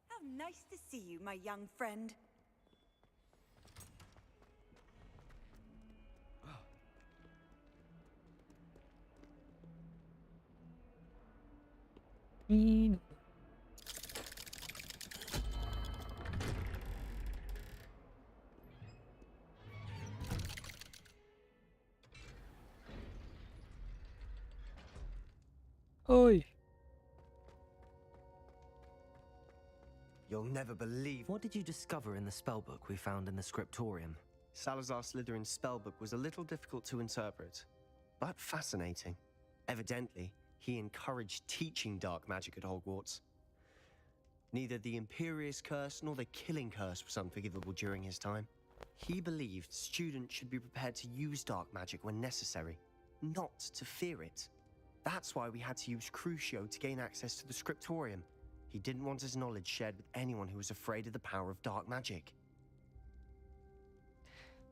How nice to see you, my young friend. Oi. You'll never believe. What did you discover in the spellbook we found in the scriptorium? Salazar Slytherin's spellbook was a little difficult to interpret, but fascinating. Evidently, he encouraged teaching dark magic at Hogwarts. Neither the Imperious Curse nor the Killing Curse was unforgivable during his time. He believed students should be prepared to use dark magic when necessary, not to fear it. That's why we had to use Crucio to gain access to the scriptorium. He didn't want his knowledge shared with anyone who was afraid of the power of dark magic.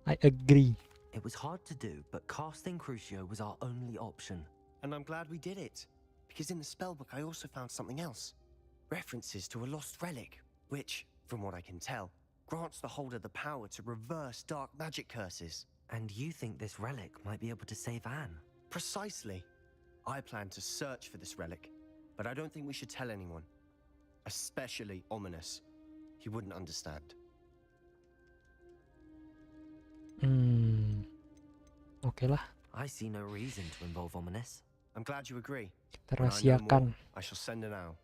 I agree. It was hard to do, but casting Crucio was our only option. And I'm glad we did it, because in the spellbook I also found something else. References to a lost relic, which, from what I can tell, grants the holder the power to reverse dark magic curses. And you think this relic might be able to save Anne? Precisely. I plan to search for this relic, but I don't think we should tell anyone. Especially Ominous. He wouldn't understand. Oke lah. I see no reason to involve Ominous. I'm glad you agree. Kita When I know more, rahasiakan. I shall send an owl.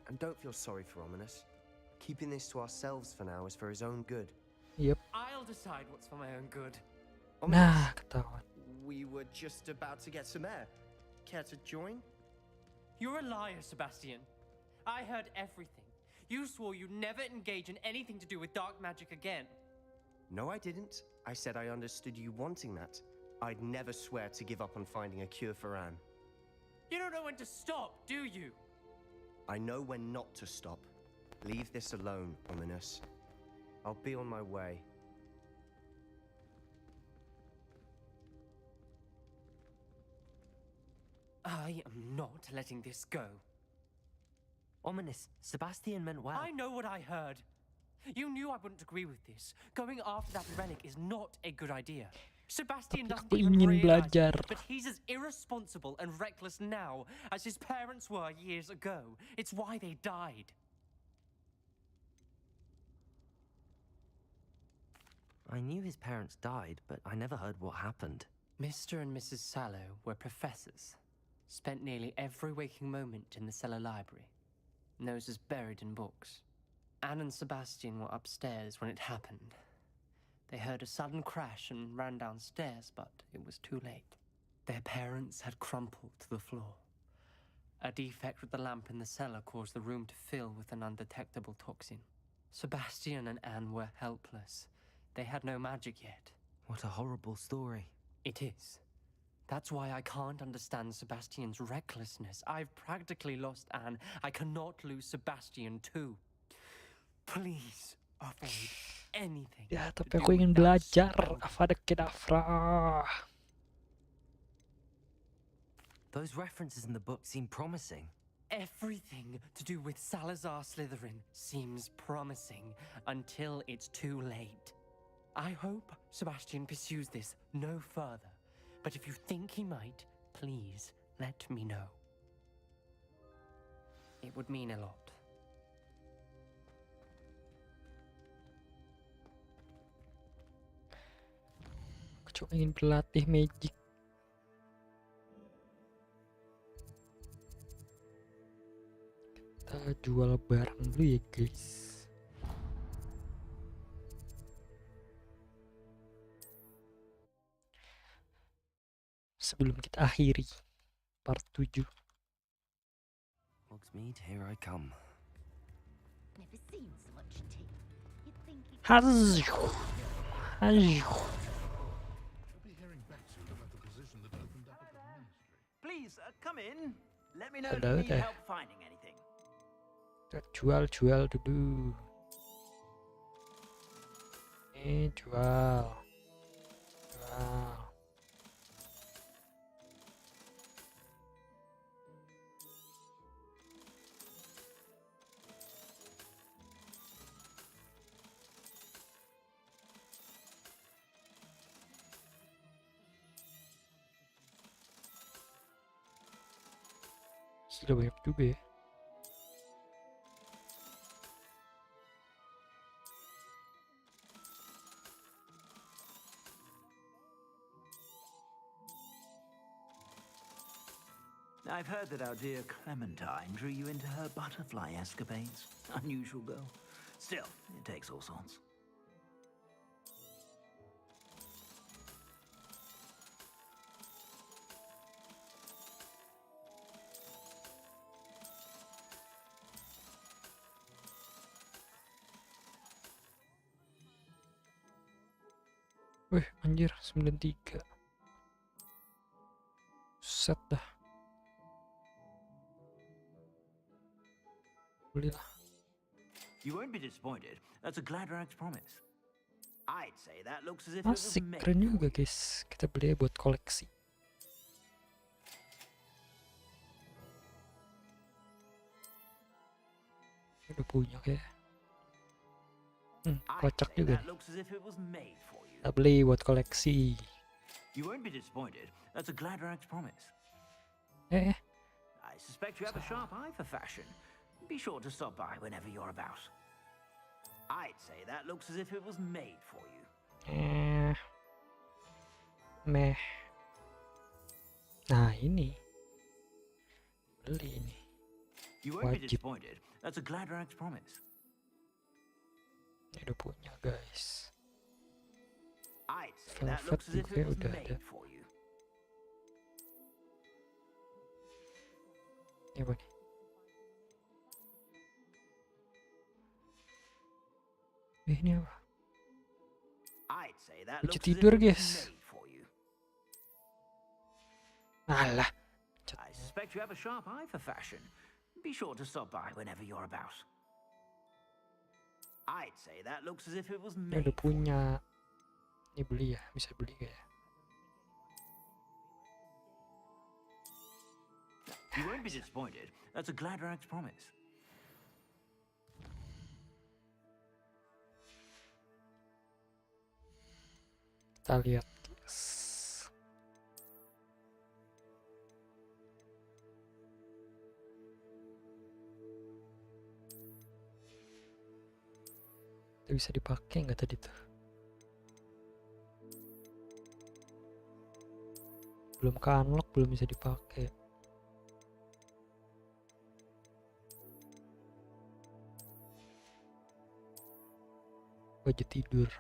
And don't feel sorry for Ominous. Keeping this to ourselves for now is for his own good. Yep. I'll decide what's for my own good. Nah, ketahuan. We were just about to get some air. Care to join? You're a liar, Sebastian. I heard everything. You swore you'd never engage in anything to do with dark magic again. No, I didn't. I said I understood you wanting that. I'd never swear to give up on finding a cure for Anne. You don't know when to stop, do you? I know when not to stop. Leave this alone, Ominous. I'll be on my way. I am not letting this go. Ominous, Sebastian meant well. I know what I heard. You knew I wouldn't agree with this. Going after that relic is not a good idea. Sebastian doesn't Aku even ingin realize belajar. it, but he's as irresponsible and reckless now as his parents were years ago. It's why they died. I knew his parents died, but I never heard what happened. Mr. and Mrs. Sallow were professors. Spent nearly every waking moment in the cellar library. Noses buried in books. Anne and Sebastian were upstairs when it happened. They heard a sudden crash and ran downstairs, but it was too late. Their parents had crumpled to the floor. A defect with the lamp in the cellar caused the room to fill with an undetectable toxin. Sebastian and Anne were helpless. They had no magic yet. What a horrible story. It is. That's why I can't understand Sebastian's recklessness. I've practically lost Anne. I cannot lose Sebastian too. Please avoid anything. Ya, tapi aku ingin belajar. Avada Kedavra. Those references in the book seem promising. Everything to do with Salazar Slytherin seems promising until it's too late. I hope Sebastian pursues this no further. But if you think he might, please let me know. It would mean a lot. Aku cuma ingin berlatih magic. Kita jual barang dulu ya guys. Sebelum kita akhiri part 7. Hogsmeade, here I come. Never seen so much tea. You'd think it... Please, come in. Let me know if Hello you need there. help finding anything. Kita jual dulu. Ini jual. Sudah banyak juga ya. I've heard that our dear Clementine drew you into her butterfly escapades. Unusual girl. Still, it takes all sorts. Wih, anjir 93. Set dah. Belilah. You won't be disappointed. That's a Gladrax promise. I'd say that looks as if it was Asik, made. keren juga guys. Kita beli buat koleksi. Udah punya kayak. Kocak juga nih. Kita beli buat koleksi. You won't be disappointed. That's a Gladrax promise. I suspect you have a sharp eye for fashion. Be sure to stop by whenever you're about. I'd say that looks as if it was made for you. Meh. Nah ini. Beli ini. You won't be Wajib. disappointed. That's a Gladrax promise. Ini udah punya guys. I'd say that Velvet looks as if juga it was udah ada. made for you. Ini apa nih? Ini apa? I'd say that Kunci looks as if tidur it was guys. made for you. Alah. I suspect you have a sharp eye for fashion. Be sure to stop by whenever you're about. I'd say that looks as if it was Ini made. udah punya. Ini beli ya, bisa beli kayak. You won't be disappointed. That's a Gladrax promise. Kita lihat. Itu bisa dipakai nggak tadi tuh? Belum ke unlock, belum bisa dipakai. Baju tidur.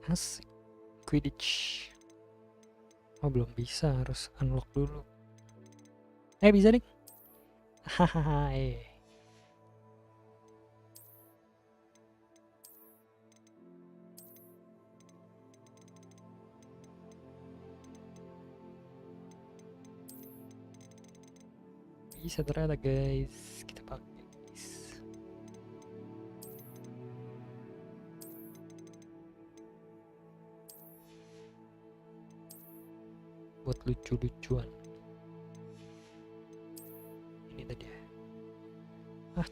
Asik. Quidditch. Oh belum bisa, harus unlock dulu. Bisa nih. Hahaha. Bisa ternyata guys, kita pakai guys. Buat lucu-lucuan. Ini tadi ya.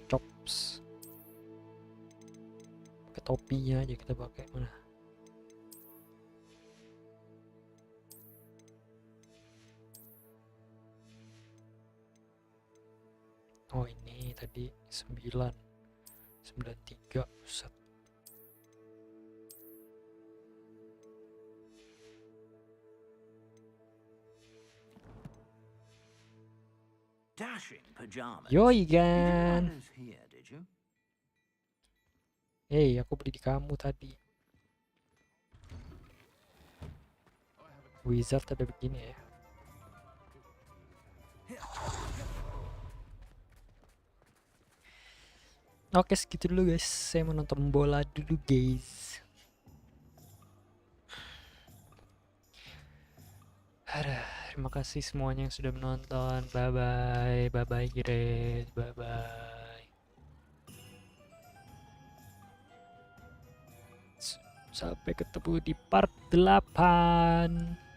Chops. Pakai topinya aja kita pakai mana? Oh ini tadi 93. Set. Dashing pajamas. Yoi You didn't kan. buy those here, did you? Aku beli di kamu tadi. Wizard ada begini ya. Oke segitu dulu guys. Saya mau nonton bola dulu guys. Terima kasih semuanya yang sudah menonton. Bye bye. Bye bye guys. Bye bye. Sampai ketemu di part 8.